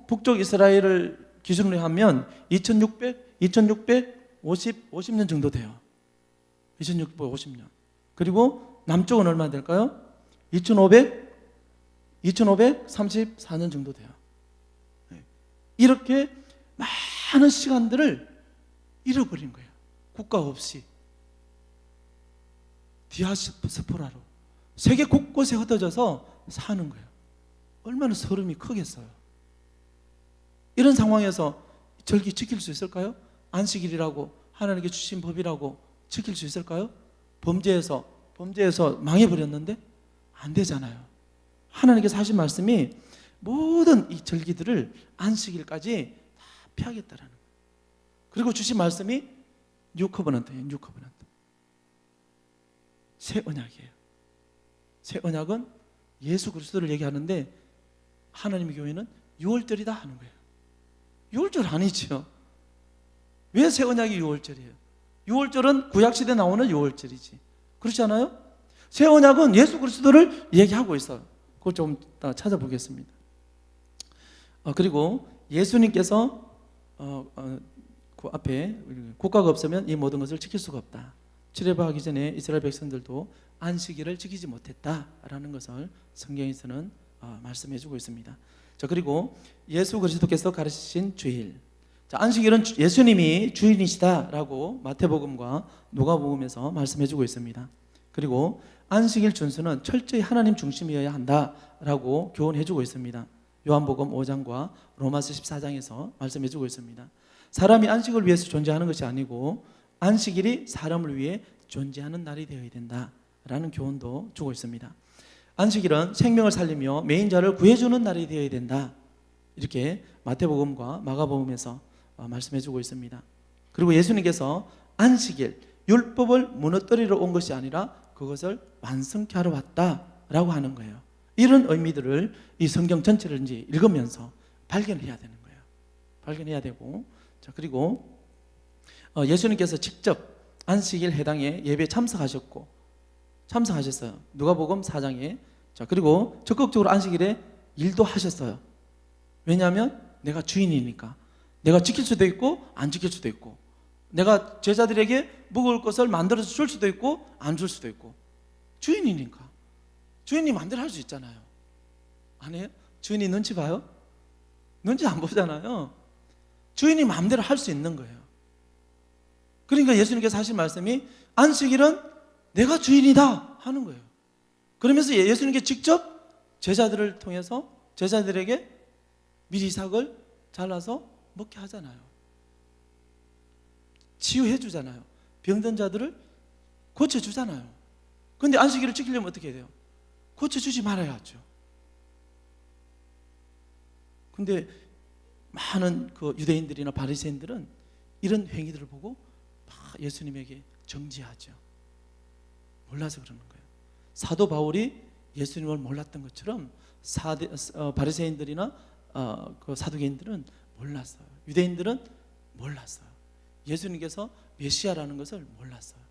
북쪽 이스라엘을 기준으로 하면 2650년 정도 돼요. 2650년. 그리고 남쪽은 얼마나 될까요? 2534년 정도 돼요. 이렇게 많은 시간들을 잃어버린 거예요. 국가 없이. 디아스포라로. 세계 곳곳에 흩어져서 사는 거예요. 얼마나 서름이 크겠어요. 이런 상황에서 절기 지킬 수 있을까요? 안식일이라고 하나님께 주신 법이라고 지킬 수 있을까요? 범죄에서 망해버렸는데 안 되잖아요. 하나님께서 하신 말씀이 모든 이 절기들을 안식일까지 다 피하겠다라는 거예요. 그리고 주신 말씀이 뉴 커버넌트예요. 뉴 커버넌트. 새 언약이에요. 새 언약은 예수 그리스도를 얘기하는데 하나님의 교회는 6월절이다 하는 거예요. 6월절 아니죠. 왜 새 언약이 6월절이에요? 6월절은 구약시대에 나오는 6월절이지. 그렇지 않아요? 새 언약은 예수 그리스도를 얘기하고 있어요. 그걸 좀 찾아보겠습니다. 그리고 예수님께서 그 앞에 국가가 없으면 이 모든 것을 지킬 수가 없다. 출애굽하기 전에 이스라엘 백성들도 안식일을 지키지 못했다라는 것을 성경에서는 말씀해주고 있습니다. 자, 그리고 예수 그리스도께서 가르치신 주일. 자, 안식일은 예수님이 주인이시다라고 마태복음과 누가복음에서 말씀해주고 있습니다. 그리고 안식일 준수는 철저히 하나님 중심이어야 한다라고 교훈해주고 있습니다. 요한복음 5장과 로마서 14장에서 말씀해주고 있습니다. 사람이 안식을 위해서 존재하는 것이 아니고 안식일이 사람을 위해 존재하는 날이 되어야 된다라는 교훈도 주고 있습니다. 안식일은 생명을 살리며 매인자를 구해주는 날이 되어야 된다. 이렇게 마태복음과 마가복음에서 말씀해주고 있습니다. 그리고 예수님께서 안식일, 율법을 무너뜨리러 온 것이 아니라 그것을 완성케 하러 왔다라고 하는 거예요. 이런 의미들을 이 성경 전체를 이제 읽으면서 발견해야 되는 거예요. 발견해야 되고, 자, 그리고 예수님께서 직접 안식일 해당에 예배에 참석하셨어요. 누가복음 4장에. 자, 그리고 적극적으로 안식일에 일도 하셨어요. 왜냐하면 내가 주인이니까. 내가 지킬 수도 있고 안 지킬 수도 있고, 내가 제자들에게 먹을 것을 만들어서 줄 수도 있고 안 줄 수도 있고, 주인이니까. 주인이 마음대로 할 수 있잖아요. 안 해요? 주인이 눈치 봐요? 눈치 안 보잖아요. 주인이 마음대로 할 수 있는 거예요. 그러니까 예수님께서 하신 말씀이 안식일은 내가 주인이다 하는 거예요. 그러면서 예수님께 직접 제자들을 통해서 제자들에게 미리 이삭을 잘라서 먹게 하잖아요. 치유해 주잖아요. 병든 자들을 고쳐주잖아요. 그런데 안식일을 지키려면 어떻게 해야 돼요? 고쳐주지 말아야죠. 근데 많은 그 유대인들이나 바리새인들은 이런 행위들을 보고 막 예수님에게 정죄하죠. 몰라서 그러는 거예요. 사도 바울이 예수님을 몰랐던 것처럼 바리새인들이나 그 사두개인들은 몰랐어요. 유대인들은 몰랐어요. 예수님께서 메시아라는 것을 몰랐어요.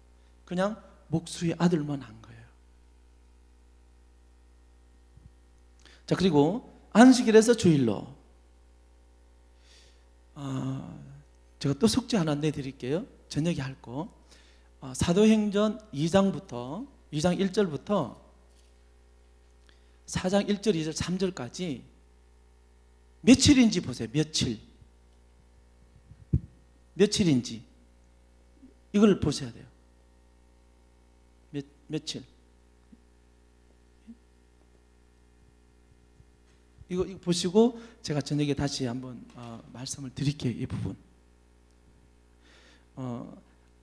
그냥 목수의 아들만 한 거예요. 자, 그리고 안식일에서 주일로, 제가 또 숙제 하나 내드릴게요. 저녁에 할 거. 사도행전 2장 1절부터 4장 1절, 2절, 3절까지 며칠인지 보세요. 며칠인지 이걸 보셔야 돼요. 며칠. 이거 보시고 제가 저녁에 다시 한번 말씀을 드릴게요. 이 부분.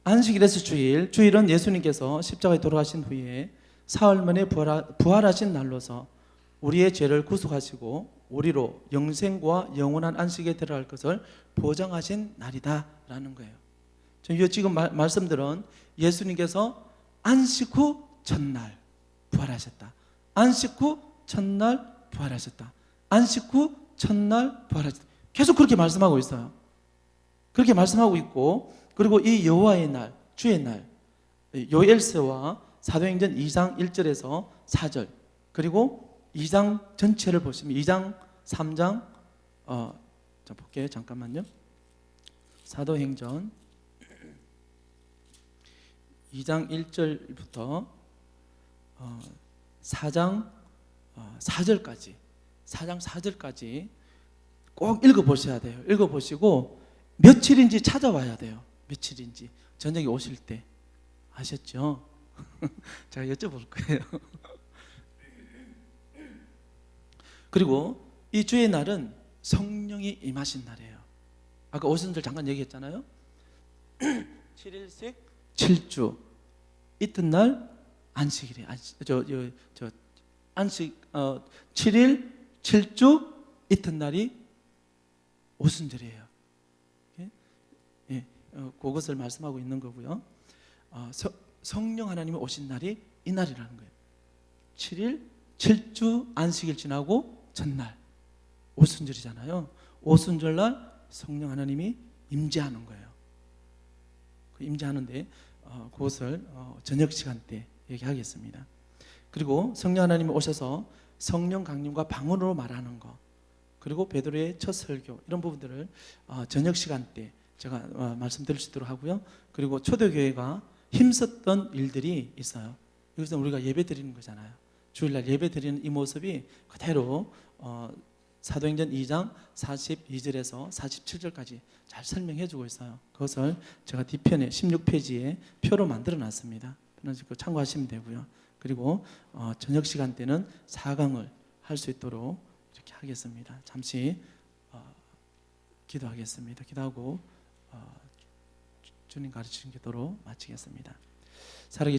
안식일에서 주일은 예수님께서 십자가에 돌아가신 후에 사흘 만에 부활하신 날로서 우리의 죄를 구속하시고 우리로 영생과 영원한 안식에 들어갈 것을 보장하신 날이다라는 거예요. 지금 말씀들은 예수님께서 안식 후 첫날 부활하셨다. 안식 후 첫날 부활하셨다. 안식 후 첫날 부활하셨다. 계속 그렇게 말씀하고 있어요. 그렇게 말씀하고 있고, 그리고 이 여호와의 날, 주의 날, 요엘서와 사도행전 2장 1절에서 4절, 그리고 2장 전체를 보시면 2장, 3장, 자 볼게요. 잠깐만요. 사도행전 2장 1절부터 4장 4절까지 꼭 읽어보셔야 돼요. 읽어보시고 며칠인지 찾아와야 돼요. 며칠인지 저녁에 오실 때. 아셨죠? 제가 여쭤볼 거예요. 그리고 이 주의 날은 성령이 임하신 날이에요. 아까 오순절 잠깐 얘기했잖아요. 7일씩 7주 이튿날 안식일이에요. 안식 7일 7주 이튿날이 오순절이에요. 예, 그것을 말씀하고 있는 거고요. 성령 하나님이 오신 날이 이 날이라는 거예요. 7일 7주 안식일 지나고 전날 오순절이잖아요. 오순절날 성령 하나님이 임재하는 거예요. 그 임재하는데 그것을 저녁 시간 때 얘기하겠습니다. 그리고 성령 하나님이 오셔서 성령 강림과 방언으로 말하는 거, 그리고 베드로의 첫 설교, 이런 부분들을 저녁 시간 때 제가 말씀드릴 수 있도록 하고요. 그리고 초대교회가 힘썼던 일들이 있어요. 여기서 우리가 예배 드리는 거잖아요. 주일날 예배 드리는 이 모습이 그대로 사도행전 2장 42절에서 47절까지 잘 설명해 주고 있어요. 그것을 제가 뒤편에 16페이지에 표로 만들어 놨습니다. 참고하시면 되고요. 그리고 저녁 시간 때는 4강을 할 수 있도록 이렇게 하겠습니다. 잠시 기도하겠습니다. 기도하고 주님 가르치신 기도로 마치겠습니다. 살아계신